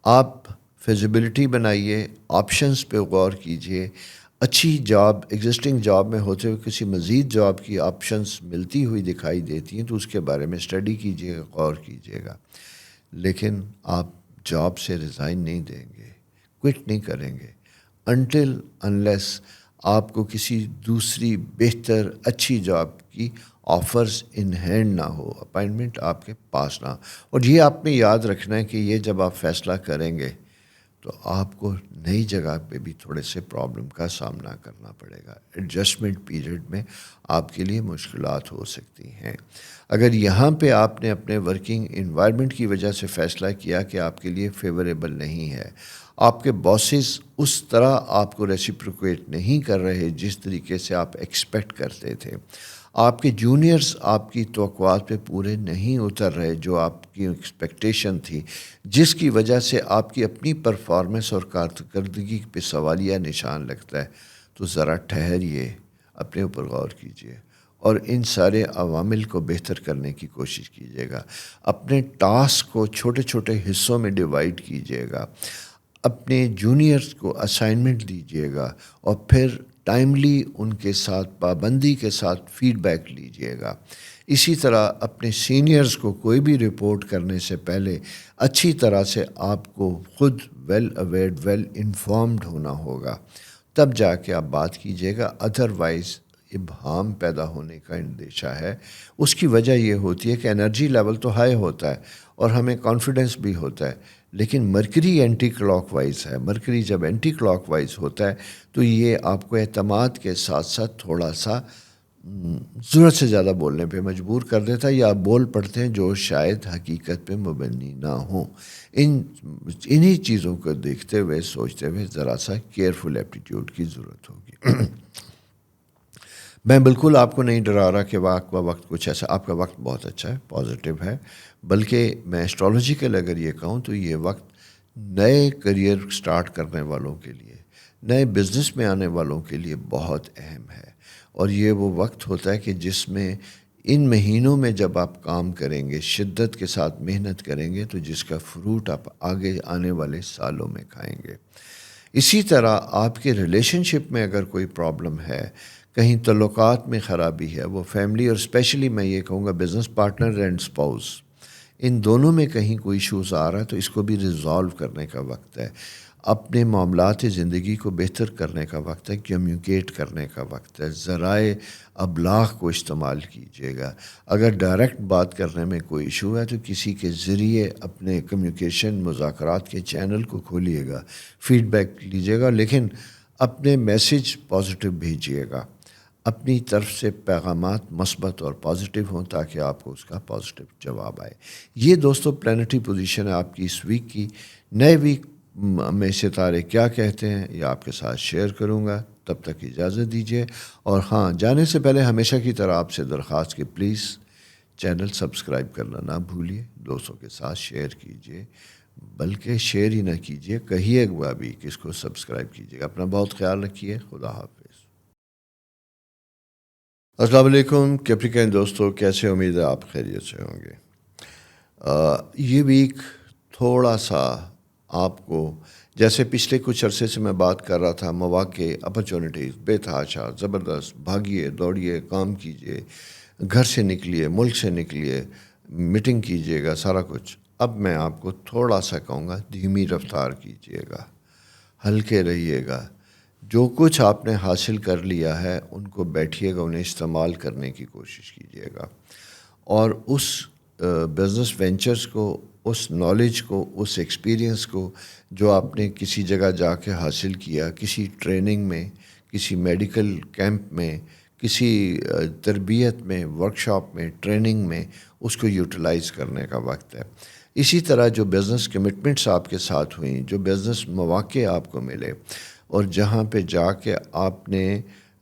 آپ فیزیبلٹی بنائیے، آپشنز پہ غور کیجئے، اچھی جاب ایگزسٹنگ جاب میں ہوتے ہوئے کسی مزید جاب کی آپشنز ملتی ہوئی دکھائی دیتی ہیں تو اس کے بارے میں اسٹڈی کیجئے گا، غور کیجئے گا، لیکن آپ جاب سے ریزائن نہیں دیں گے، کوئٹ نہیں کریں گے انٹل انلیس آپ کو کسی دوسری بہتر اچھی جاب کی آفرز ان ہینڈ نہ ہو، اپائنٹمنٹ آپ کے پاس نہ ہو۔ اور یہ آپ نے یاد رکھنا ہے کہ یہ جب آپ فیصلہ کریں گے تو آپ کو نئی جگہ پہ بھی تھوڑے سے پرابلم کا سامنا کرنا پڑے گا، ایڈجسٹمنٹ پیریڈ میں آپ کے لیے مشکلات ہو سکتی ہیں۔ اگر یہاں پہ آپ نے اپنے ورکنگ انوائرمنٹ کی وجہ سے فیصلہ کیا کہ آپ کے لیے فیوریبل نہیں ہے، آپ کے باسز اس طرح آپ کو ریسیپروکیٹ نہیں کر رہے جس طریقے سے آپ ایکسپیکٹ کرتے تھے، آپ کے جونیئرز آپ کی توقعات پہ پورے نہیں اتر رہے جو آپ کی ایکسپیکٹیشن تھی، جس کی وجہ سے آپ کی اپنی پرفارمنس اور کارکردگی پہ سوالیہ نشان لگتا ہے، تو ذرا ٹھہریے، اپنے اوپر غور کیجیے اور ان سارے عوامل کو بہتر کرنے کی کوشش کیجیے گا۔ اپنے ٹاسک کو چھوٹے چھوٹے حصوں میں ڈیوائڈ کیجیے گا، اپنے جونیئرز کو اسائنمنٹ دیجیے گا اور پھر ٹائملی ان کے ساتھ پابندی کے ساتھ فیڈ بیک لیجیے گا۔ اسی طرح اپنے سینئرز کو کوئی بھی رپورٹ کرنے سے پہلے اچھی طرح سے آپ کو خود ویل اویئرڈ، ویل انفارمڈ ہونا ہوگا، تب جا کے آپ بات کیجیے گا، ادروائز ابہام پیدا ہونے کا اندیشہ ہے۔ اس کی وجہ یہ ہوتی ہے کہ انرجی لیول تو ہائی ہوتا ہے اور ہمیں کانفیڈنس بھی ہوتا ہے، لیکن مرکری اینٹی کلاک وائز ہے۔ مرکری جب اینٹی کلاک وائز ہوتا ہے تو یہ آپ کو اعتماد کے ساتھ ساتھ تھوڑا سا ضرورت سے زیادہ بولنے پہ مجبور کر دیتا ہے، یا آپ بول پڑتے ہیں جو شاید حقیقت پہ مبنی نہ ہوں۔ انہی چیزوں کو دیکھتے ہوئے سوچتے ہوئے ذرا سا کیئرفل ایپٹیٹیوڈ کی ضرورت ہوگی۔ میں بالکل آپ کو نہیں ڈرا رہا کہ وقت کچھ ایسا، آپ کا وقت بہت اچھا ہے، پازیٹیو ہے، بلکہ میں ایسٹرولوجیکل اگر یہ کہوں تو یہ وقت نئے کریئر سٹارٹ کرنے والوں کے لیے، نئے بزنس میں آنے والوں کے لیے بہت اہم ہے، اور یہ وہ وقت ہوتا ہے کہ جس میں ان مہینوں میں جب آپ کام کریں گے، شدت کے ساتھ محنت کریں گے، تو جس کا فروٹ آپ آگے آنے والے سالوں میں کھائیں گے۔ اسی طرح آپ کے ریلیشن شپ میں اگر کوئی پرابلم ہے، کہیں تعلقات میں خرابی ہے، وہ فیملی اور اسپیشلی میں یہ کہوں گا بزنس پارٹنر اینڈ اسپاؤس، ان دونوں میں کہیں کوئی ایشوز آ رہا ہے تو اس کو بھی ریزالو کرنے کا وقت ہے، اپنے معاملات زندگی کو بہتر کرنے کا وقت ہے، کمیونیکیٹ کرنے کا وقت ہے، ذرائع ابلاغ کو استعمال کیجیے گا۔ اگر ڈائریکٹ بات کرنے میں کوئی ایشو ہے تو کسی کے ذریعے اپنے کمیونیکیشن مذاکرات کے چینل کو کھولیے گا، فیڈ بیک لیجیے گا، لیکن اپنے میسیج پازیٹیو بھیجیے گا، اپنی طرف سے پیغامات مثبت اور پازیٹیو ہوں تاکہ آپ کو اس کا پازیٹیو جواب آئے۔ یہ دوستو پلانٹری پوزیشن ہے آپ کی اس ویک کی۔ نئے ویک میں ستارے کیا کہتے ہیں یہ آپ کے ساتھ شیئر کروں گا، تب تک اجازت دیجیے۔ اور ہاں، جانے سے پہلے ہمیشہ کی طرح آپ سے درخواست کہ پلیز چینل سبسکرائب کرنا نہ بھولیے، دوستوں کے ساتھ شیئر کیجیے، بلکہ شیئر ہی نہ کیجیے، کہیے گا بھی کہ اس کو سبسکرائب کیجیے گا۔ اپنا بہت خیال رکھیے، خدا حافظ۔ السلام علیکم کیپریکین دوستو، کیسے؟ امید ہے آپ خیریت سے ہوں گے۔ یہ ویک تھوڑا سا آپ کو، جیسے پچھلے کچھ عرصے سے میں بات کر رہا تھا، مواقع، اپرچونٹیز بے تحاشا زبردست، بھاگیے دوڑیے، کام کیجیے، گھر سے نکلیے، ملک سے نکلیے، میٹنگ کیجیے گا، سارا کچھ۔ اب میں آپ کو تھوڑا سا کہوں گا دھیمی رفتار کیجیے گا، ہلکے رہیے گا، جو کچھ آپ نے حاصل کر لیا ہے ان کو بیٹھیے گا، انہیں استعمال کرنے کی کوشش کیجیے گا، اور اس بزنس وینچرز کو، اس نالج کو، اس ایکسپیرینس کو جو آپ نے کسی جگہ جا کے حاصل کیا، کسی ٹریننگ میں، کسی میڈیکل کیمپ میں، کسی تربیت میں، ورکشاپ میں، ٹریننگ میں، اس کو یوٹیلائز کرنے کا وقت ہے۔ اسی طرح جو بزنس کمٹمنٹس آپ کے ساتھ ہوئیں، جو بزنس مواقع آپ کو ملے، اور جہاں پہ جا کے آپ نے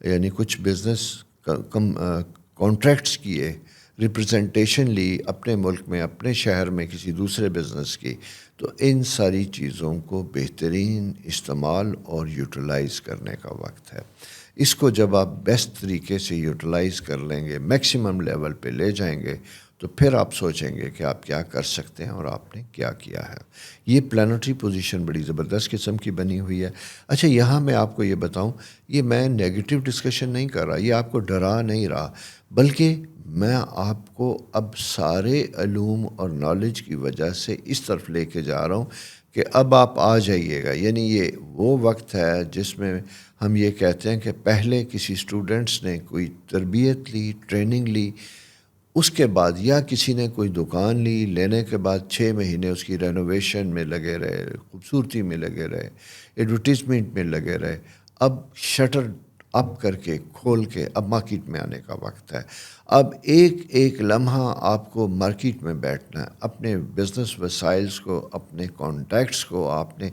یعنی کچھ بزنس کانٹریکٹس کیے، ریپرزنٹیشن لی اپنے ملک میں، اپنے شہر میں کسی دوسرے بزنس کی، تو ان ساری چیزوں کو بہترین استعمال اور یوٹیلائز کرنے کا وقت ہے۔ اس کو جب آپ بیسٹ طریقے سے یوٹیلائز کر لیں گے، میکسیمم لیول پہ لے جائیں گے، تو پھر آپ سوچیں گے کہ آپ کیا کر سکتے ہیں اور آپ نے کیا کیا ہے۔ یہ پلانٹری پوزیشن بڑی زبردست قسم کی بنی ہوئی ہے۔ اچھا، یہاں میں آپ کو یہ بتاؤں، یہ میں نیگیٹو ڈسکشن نہیں کر رہا، یہ آپ کو ڈرا نہیں رہا، بلکہ میں آپ کو اب سارے علوم اور نالج کی وجہ سے اس طرف لے کے جا رہا ہوں کہ اب آپ آ جائیے گا۔ یعنی یہ وہ وقت ہے جس میں ہم یہ کہتے ہیں کہ پہلے کسی اسٹوڈنٹس نے کوئی تربیت لی، ٹریننگ لی، اس کے بعد یا کسی نے کوئی دکان لی، لینے کے بعد 6 مہینے اس کی رینوویشن میں لگے رہے، خوبصورتی میں لگے رہے، ایڈورٹیزمنٹ میں لگے رہے۔ اب شٹر اپ کر کے کھول کے اب مارکیٹ میں آنے کا وقت ہے۔ اب ایک ایک لمحہ آپ کو مارکیٹ میں بیٹھنا ہے، اپنے بزنس وسائلز کو، اپنے کانٹیکٹس کو آپ نے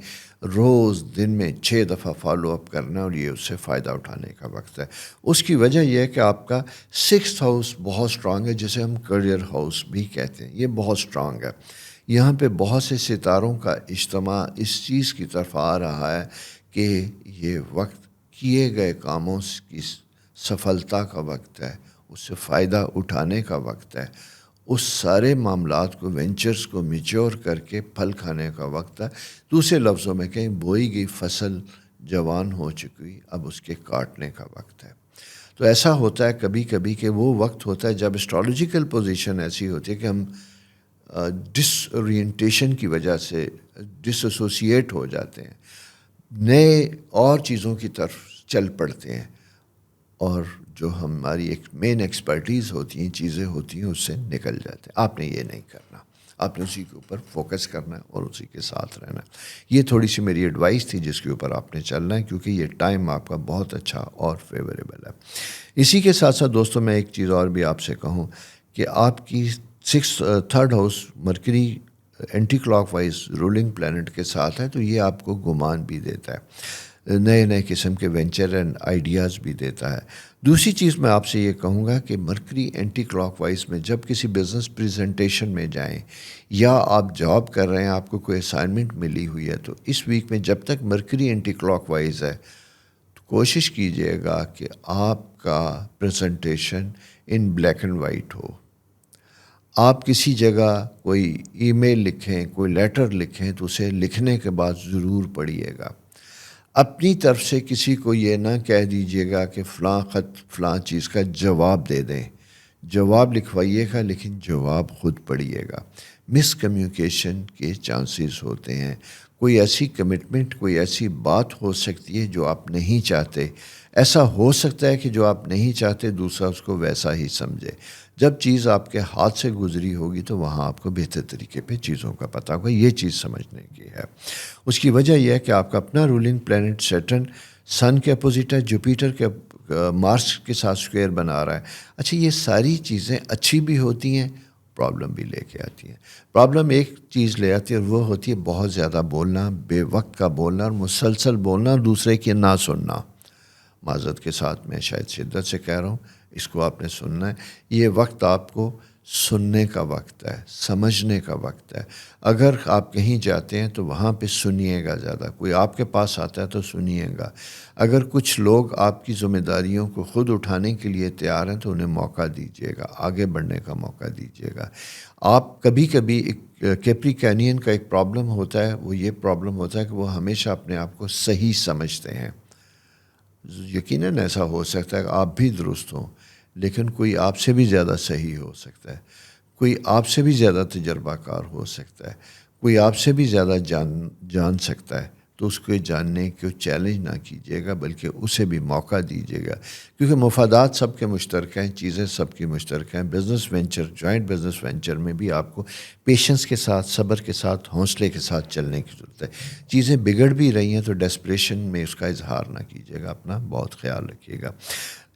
روز دن میں 6 دفعہ فالو اپ کرنا ہے، اور یہ اس سے فائدہ اٹھانے کا وقت ہے۔ اس کی وجہ یہ ہے کہ آپ کا 6th ہاؤس بہت سٹرانگ ہے، جسے ہم کریئر ہاؤس بھی کہتے ہیں، یہ بہت سٹرانگ ہے۔ یہاں پہ بہت سے ستاروں کا اجتماع اس چیز کی طرف آ رہا ہے کہ یہ وقت کیے گئے کاموں کی سفلتا کا وقت ہے، اس سے فائدہ اٹھانے کا وقت ہے، اس سارے معاملات کو، وینچرز کو میچور کر کے پھل کھانے کا وقت ہے۔ دوسرے لفظوں میں کہیں بوئی گئی فصل جوان ہو چکی، اب اس کے کاٹنے کا وقت ہے۔ تو ایسا ہوتا ہے کبھی کبھی کہ وہ وقت ہوتا ہے جب اسٹرالوجیکل پوزیشن ایسی ہوتی ہے کہ ہم ڈس اورینٹیشن کی وجہ سے ڈس ایسوسیٹ ہو جاتے ہیں، نئے اور چیزوں کی طرف چل پڑتے ہیں، اور جو ہماری ایک مین ایکسپرٹیز ہوتی ہیں، چیزیں ہوتی ہیں، اس سے نکل جاتے ہیں۔ آپ نے یہ نہیں کرنا، آپ نے اسی کے اوپر فوکس کرنا ہے اور اسی کے ساتھ رہنا ہے۔ یہ تھوڑی سی میری ایڈوائس تھی جس کے اوپر آپ نے چلنا ہے، کیونکہ یہ ٹائم آپ کا بہت اچھا اور فیوریبل ہے۔ اسی کے ساتھ ساتھ دوستوں، میں ایک چیز اور بھی آپ سے کہوں کہ آپ کی 3rd house Mercury anticlockwise ruling planet کے ساتھ ہے، تو یہ آپ کو گمان بھی دیتا ہے، نئے نئے قسم کے وینچر اینڈ آئیڈیاز بھی دیتا ہے۔ دوسری چیز میں آپ سے یہ کہوں گا کہ مرکری اینٹی کلاک وائز میں جب کسی بزنس پریزنٹیشن میں جائیں، یا آپ جاب کر رہے ہیں، آپ کو کوئی اسائنمنٹ ملی ہوئی ہے، تو اس ویک میں جب تک مرکری اینٹی کلاک وائز ہے، تو کوشش کیجئے گا کہ آپ کا presentation in black and white ہو۔ آپ کسی جگہ کوئی ای میل لکھیں، کوئی لیٹر لکھیں، تو اسے لکھنے کے بعد ضرور پڑھیے گا۔ اپنی طرف سے کسی کو یہ نہ کہہ دیجیے گا کہ فلاں خط فلاں چیز کا جواب دے دیں، جواب لکھوائیے گا لیکن جواب خود پڑھیے گا۔ مس کمیونیکیشن کے چانسز ہوتے ہیں، کوئی ایسی کمٹمنٹ، کوئی ایسی بات ہو سکتی ہے جو آپ نہیں چاہتے، ایسا ہو سکتا ہے کہ جو آپ نہیں چاہتے دوسرا اس کو ویسا ہی سمجھے۔ جب چیز آپ کے ہاتھ سے گزری ہوگی تو وہاں آپ کو بہتر طریقے پہ چیزوں کا پتہ ہوگا، یہ چیز سمجھنے کی ہے۔ اس کی وجہ یہ ہے کہ آپ کا اپنا رولنگ پلانٹ سیٹرن سن کے اپوزٹ ہے، جوپیٹر کے مارس کے ساتھ سکوئر بنا رہا ہے۔ اچھا، یہ ساری چیزیں اچھی بھی ہوتی ہیں، پرابلم بھی لے کے آتی ہیں۔ پرابلم ایک چیز لے آتی ہے، اور وہ ہوتی ہے بہت زیادہ بولنا، بے وقت کا بولنا، اور مسلسل بولنا، دوسرے کی نہ سننا۔ معذرت کے ساتھ میں شاید شدت سے کہہ رہا ہوں، اس کو آپ نے سننا ہے۔ یہ وقت آپ کو سننے کا وقت ہے، سمجھنے کا وقت ہے۔ اگر آپ کہیں جاتے ہیں تو وہاں پہ سنیے گا زیادہ، کوئی آپ کے پاس آتا ہے تو سنیے گا۔ اگر کچھ لوگ آپ کی ذمہ داریوں کو خود اٹھانے کے لیے تیار ہیں تو انہیں موقع دیجیے گا، آگے بڑھنے کا موقع دیجیے گا۔ آپ کبھی کبھی کیپریکینین کا ایک پرابلم ہوتا ہے، وہ یہ پرابلم ہوتا ہے کہ وہ ہمیشہ اپنے آپ کو صحیح سمجھتے ہیں۔ یقیناً ایسا ہو سکتا ہے کہ آپ بھی درست ہوں، لیکن کوئی آپ سے بھی زیادہ صحیح ہو سکتا ہے، کوئی آپ سے بھی زیادہ تجربہ کار ہو سکتا ہے، کوئی آپ سے بھی زیادہ جان سکتا ہے۔ تو اس کو جاننے کو چیلنج نہ کیجیے گا، بلکہ اسے بھی موقع دیجیے گا، کیونکہ مفادات سب کے مشترکہ ہیں، چیزیں سب کی مشترکہ ہیں۔ Business venture, joint business venture میں بھی آپ کو پیشنس کے ساتھ، صبر کے ساتھ، حوصلے کے ساتھ چلنے کی ضرورت ہے۔ چیزیں بگڑ بھی رہی ہیں تو ڈیسپریشن میں اس کا اظہار نہ کیجیے گا، اپنا بہت خیال رکھیے گا۔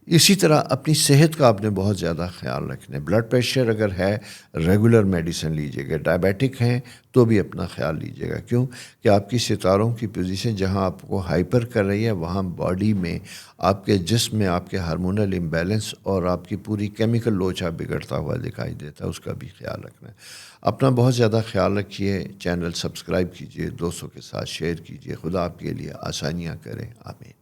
اسی طرح اپنی صحت کا آپ نے بہت زیادہ خیال رکھنا ہے۔ بلڈ پریشر اگر ہے، ریگولر میڈیسن لیجیے گا۔ ڈائبیٹک ہیں تو بھی اپنا خیال لیجیے گا، کیوں کہ آپ کی ستاروں کی پوزیشن جہاں آپ کو ہائپر کر رہی ہے، وہاں باڈی میں، آپ کے جسم میں آپ کے ہارمونل امبیلنس اور آپ کی پوری کیمیکل لوچا بگڑتا ہوا دکھائی دیتا ہے، اس کا بھی خیال رکھنا ہے۔ اپنا بہت زیادہ خیال رکھیے، چینل سبسکرائب کیجیے، دوستوں کے ساتھ شیئر کیجیے۔ خدا آپ کے لیے آسانیاں کرے، آمین۔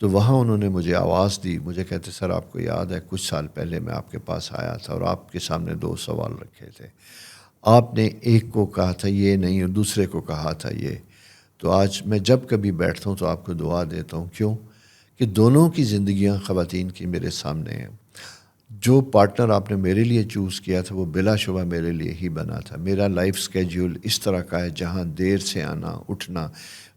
تو وہاں انہوں نے مجھے آواز دی. مجھے کہتے سر آپ کو یاد ہے کچھ سال پہلے میں آپ کے پاس آیا تھا اور آپ کے سامنے 2 سوال رکھے تھے. آپ نے ایک کو کہا تھا یہ نہیں اور دوسرے کو کہا تھا یہ. تو آج میں جب کبھی بیٹھتا ہوں تو آپ کو دعا دیتا ہوں. کیوں؟ کہ دونوں کی زندگیاں خواتین کی میرے سامنے ہیں. جو پارٹنر آپ نے میرے لیے چوز کیا تھا وہ بلا شبہ میرے لیے ہی بنا تھا. میرا لائف سکیجول اس طرح کا ہے جہاں دیر سے آنا اٹھنا،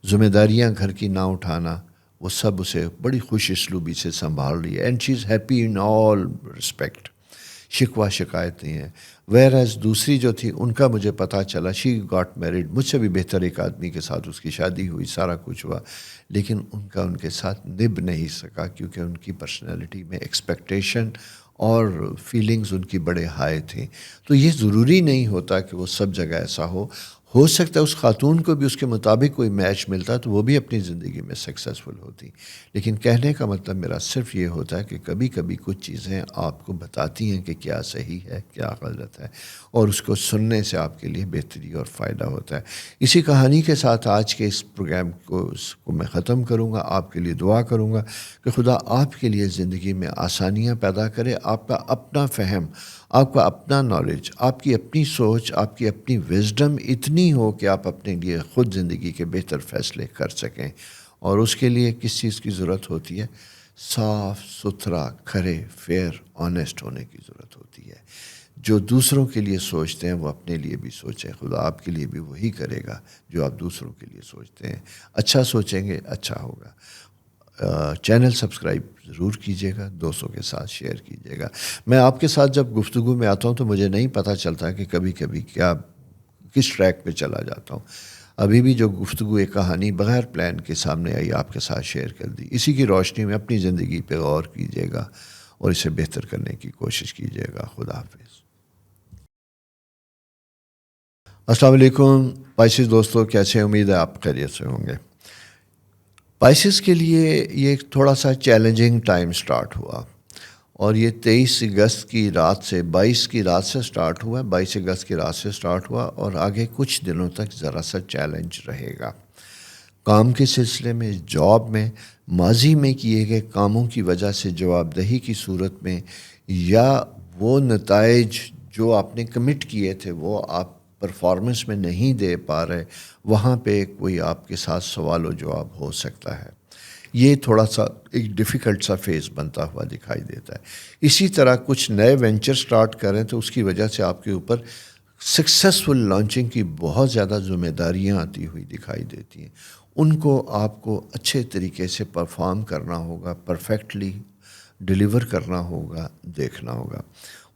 ذمہ داریاں گھر کی نہ اٹھانا، وہ سب اسے بڑی خوش اسلوبی سے سنبھال رہی ہے. And she is happy in all respect. شکوہ شکایت نہیں ہے. ویئر ایز دوسری جو تھی ان کا مجھے پتہ چلا شی گاٹ میرڈ، مجھ سے بھی بہتر ایک آدمی کے ساتھ اس کی شادی ہوئی، سارا کچھ ہوا، لیکن ان کا ان کے ساتھ نبھ نہیں سکا کیونکہ ان کی پرسنالٹی میں ایکسپیکٹیشن اور فیلنگز ان کی بڑے ہائی تھیں. تو یہ ضروری نہیں ہوتا کہ وہ سب جگہ ایسا ہو سکتا ہے اس خاتون کو بھی اس کے مطابق کوئی میچ ملتا تو وہ بھی اپنی زندگی میں سکسیزفل ہوتی. لیکن کہنے کا مطلب میرا صرف یہ ہوتا ہے کہ کبھی کبھی کچھ چیزیں آپ کو بتاتی ہیں کہ کیا صحیح ہے کیا غلط ہے، اور اس کو سننے سے آپ کے لیے بہتری اور فائدہ ہوتا ہے. اسی کہانی کے ساتھ آج کے اس پروگرام کو میں ختم کروں گا. آپ کے لیے دعا کروں گا کہ خدا آپ کے لیے زندگی میں آسانیاں پیدا کرے. آپ کا اپنا فہم، آپ کا اپنا نالج، آپ کی اپنی سوچ، آپ کی اپنی وزڈم اتنی ہو کہ آپ اپنے لیے خود زندگی کے بہتر فیصلے کر سکیں. اور اس کے لیے کس چیز کی ضرورت ہوتی ہے؟ صاف ستھرا، کھرے، فیئر، آنیسٹ ہونے کی ضرورت ہوتی ہے. جو دوسروں کے لیے سوچتے ہیں وہ اپنے لیے بھی سوچیں. خدا آپ کے لیے بھی وہی کرے گا جو آپ دوسروں کے لیے سوچتے ہیں. اچھا سوچیں گے اچھا ہوگا. چینل سبسکرائب ضرور کیجیے گا، دوستوں کے ساتھ شیئر کیجیے گا. میں آپ کے ساتھ جب گفتگو میں آتا ہوں تو مجھے نہیں پتہ چلتا کہ کبھی کبھی کیا کس ٹریک پہ چلا جاتا ہوں. ابھی بھی جو گفتگو ایک کہانی بغیر پلان کے سامنے آئی آپ کے ساتھ شیئر کر دی. اسی کی روشنی میں اپنی زندگی پہ غور کیجیے گا اور اسے بہتر کرنے کی کوشش کیجیے گا. خدا حافظ. السلام علیکم پائسیز دوستوں، کیسے ہیں؟ امید ہے آپ خیریت سے ہوں گے. پائسیز کے لیے یہ ایک تھوڑا سا چیلنجنگ ٹائم سٹارٹ ہوا، اور یہ 23 اگست کی رات سے 22 کی رات سے سٹارٹ ہوا. 22 اگست کی رات سے سٹارٹ ہوا اور آگے کچھ دنوں تک ذرا سا چیلنج رہے گا. کام کے سلسلے میں، جاب میں، ماضی میں کیے گئے کاموں کی وجہ سے جواب دہی کی صورت میں، یا وہ نتائج جو آپ نے کمٹ کیے تھے وہ آپ پرفارمنس میں نہیں دے پا رہے، وہاں پہ کوئی آپ کے ساتھ سوال و جواب ہو سکتا ہے. یہ تھوڑا سا ایک ڈیفیکلٹ سا فیز بنتا ہوا دکھائی دیتا ہے. اسی طرح کچھ نئے وینچر سٹارٹ کریں تو اس کی وجہ سے آپ کے اوپر سکسیسفل لانچنگ کی بہت زیادہ ذمہ داریاں آتی ہوئی دکھائی دیتی ہیں. ان کو آپ کو اچھے طریقے سے پرفارم کرنا ہوگا، پرفیکٹلی ڈیلیور کرنا ہوگا، دیکھنا ہوگا.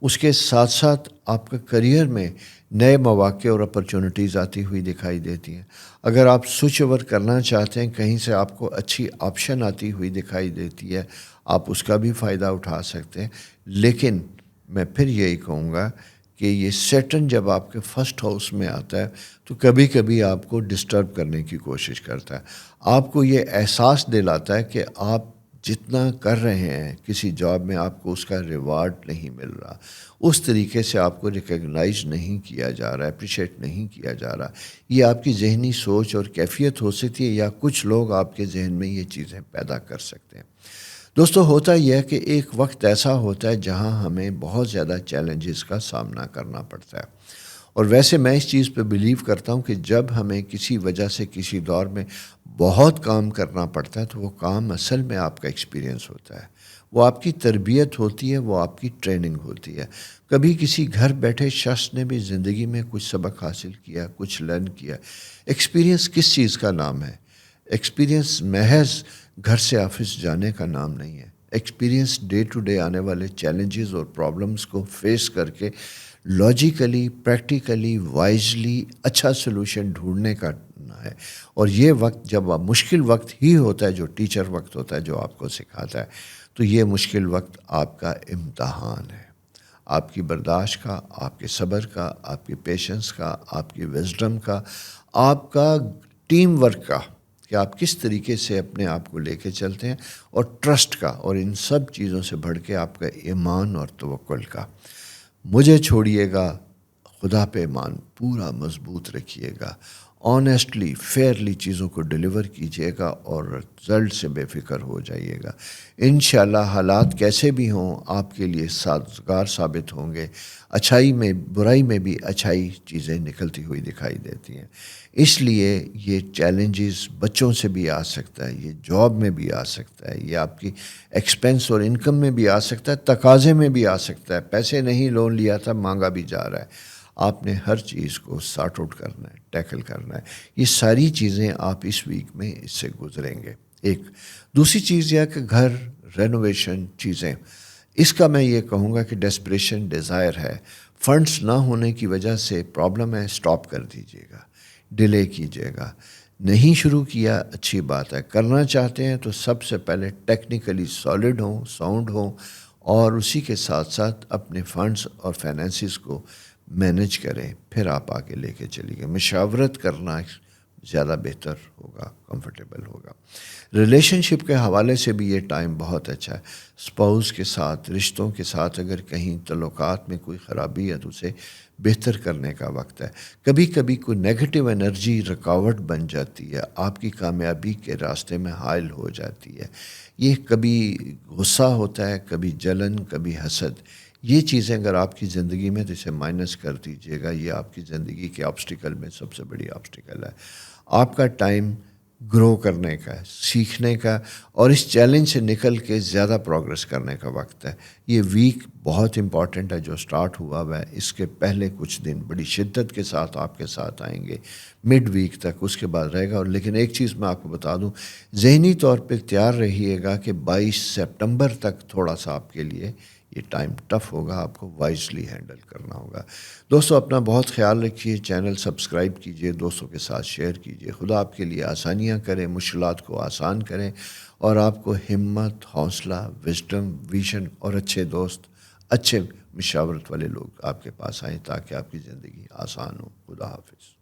اس کے ساتھ ساتھ آپ کا کریئر میں نئے مواقع اور اپرچونٹیز آتی ہوئی دکھائی دیتی ہیں. اگر آپ سوئچ اوور کرنا چاہتے ہیں، کہیں سے آپ کو اچھی آپشن آتی ہوئی دکھائی دیتی ہے، آپ اس کا بھی فائدہ اٹھا سکتے ہیں. لیکن میں پھر یہی کہوں گا کہ یہ سیٹن جب آپ کے فرسٹ ہاؤس میں آتا ہے تو کبھی کبھی آپ کو ڈسٹرب کرنے کی کوشش کرتا ہے. آپ کو یہ احساس دلاتا ہے کہ آپ جتنا کر رہے ہیں کسی جاب میں آپ کو اس کا ریوارڈ نہیں مل رہا، اس طریقے سے آپ کو ریکگنائز نہیں کیا جا رہا، اپریشیٹ نہیں کیا جا رہا. یہ آپ کی ذہنی سوچ اور کیفیت ہو سکتی ہے، یا کچھ لوگ آپ کے ذہن میں یہ چیزیں پیدا کر سکتے ہیں. دوستو ہوتا یہ ہے کہ ایک وقت ایسا ہوتا ہے جہاں ہمیں بہت زیادہ چیلنجز کا سامنا کرنا پڑتا ہے. اور ویسے میں اس چیز پہ بلیو کرتا ہوں کہ جب ہمیں کسی وجہ سے کسی دور میں بہت کام کرنا پڑتا ہے تو وہ کام اصل میں آپ کا ایکسپیرینس ہوتا ہے، وہ آپ کی تربیت ہوتی ہے، وہ آپ کی ٹریننگ ہوتی ہے. کبھی کسی گھر بیٹھے شخص نے بھی زندگی میں کچھ سبق حاصل کیا، کچھ لرن کیا. ایکسپیرینس کس چیز کا نام ہے؟ ایکسپیرینس محض گھر سے آفس جانے کا نام نہیں ہے. ایکسپیرینس ڈے ٹو ڈے آنے والے چیلنجز اور پرابلمس کو فیس کر کے لاجیکلی، پریکٹیکلی، وائزلی اچھا سلوشن ڈھونڈنے کا ہے. اور یہ وقت جب مشکل وقت ہی ہوتا ہے جو ٹیچر وقت ہوتا ہے جو آپ کو سکھاتا ہے، تو یہ مشکل وقت آپ کا امتحان ہے، آپ کی برداشت کا، آپ کے صبر کا، آپ کی پیشنس کا، آپ کی وزڈم کا، آپ کا ٹیم ورک کا، کہ آپ کس طریقے سے اپنے آپ کو لے کے چلتے ہیں، اور ٹرسٹ کا، اور ان سب چیزوں سے بڑھ کے آپ کا ایمان اور توکل کا. مجھے چھوڑیے گا، خدا پہ ایمان پورا مضبوط رکھیے گا، آنیسٹلی فیئرلی چیزوں کو ڈیلیور کیجیے گا اور رزلٹ سے بے فکر ہو جائیے گا. انشاءاللہ حالات کیسے بھی ہوں آپ کے لیے سازگار ثابت ہوں گے. اچھائی میں برائی میں بھی اچھائی چیزیں نکلتی ہوئی دکھائی دیتی ہیں. اس لیے یہ چیلنجز بچوں سے بھی آ سکتا ہے, یہ جاب میں بھی آ سکتا ہے, یہ آپ کی ایکسپینس اور انکم میں بھی آ سکتا ہے, تقاضے میں بھی آ سکتا ہے. پیسے نہیں لون لیا تھا مانگا بھی جا رہا ہے. آپ نے ہر چیز کو سارٹ آؤٹ کرنا ہے, ٹیکل کرنا ہے. یہ ساری چیزیں آپ اس ویک میں اس سے گزریں گے. ایک دوسری چیز یہ کہ گھر رینوویشن چیزیں, اس کا میں یہ کہوں گا کہ ڈیسپریشن ڈیزائر ہے, فنڈس نہ ہونے کی وجہ سے پرابلم ہے, اسٹاپ کر دیجیے گا, ڈیلے کیجیے گا. نہیں شروع کیا اچھی بات ہے, کرنا چاہتے ہیں تو سب سے پہلے ٹیکنیکلی سالڈ ہوں, ساؤنڈ ہوں, اور اسی کے ساتھ ساتھ اپنے فنڈس اور فائنینسز کو مینج کریں, پھر آپ آگے لے کے چلیے گا. مشاورت کرنا زیادہ بہتر ہوگا, کمفرٹیبل ہوگا. ریلیشن شپ کے حوالے سے بھی یہ ٹائم بہت اچھا ہے. اسپاؤس کے ساتھ, رشتوں کے ساتھ اگر کہیں تعلقات میں کوئی خرابی ہے تو اسے بہتر کرنے کا وقت ہے. کبھی کبھی کوئی نیگیٹو انرجی رکاوٹ بن جاتی ہے, آپ کی کامیابی کے راستے میں حائل ہو جاتی ہے. یہ کبھی غصہ ہوتا ہے, کبھی جلن, کبھی حسد. یہ چیزیں اگر آپ کی زندگی میں تو اسے مائنس کر دیجیے گا. یہ آپ کی زندگی کے آبسٹیکل میں سب سے بڑی آبسٹیکل ہے. آپ کا ٹائم گرو کرنے کا, سیکھنے کا, اور اس چیلنج سے نکل کے زیادہ پروگرس کرنے کا وقت ہے. یہ ویک بہت امپورٹنٹ ہے جو سٹارٹ ہوا ہے. اس کے پہلے کچھ دن بڑی شدت کے ساتھ آپ کے ساتھ آئیں گے, مڈ ویک تک, اس کے بعد رہے گا. اور لیکن ایک چیز میں آپ کو بتا دوں, ذہنی طور پہ تیار رہیے گا کہ 22 سپٹمبر تک تھوڑا سا آپ کے لیے یہ ٹائم ٹف ہوگا, آپ کو وائزلی ہینڈل کرنا ہوگا. دوستو اپنا بہت خیال رکھیے, چینل سبسکرائب کیجیے, دوستوں کے ساتھ شیئر کیجیے. خدا آپ کے لیے آسانیاں کریں, مشکلات کو آسان کریں, اور آپ کو ہمت, حوصلہ, وزڈم, ویژن اور اچھے دوست, اچھے مشاورت والے لوگ آپ کے پاس آئیں تاکہ آپ کی زندگی آسان ہو. خدا حافظ.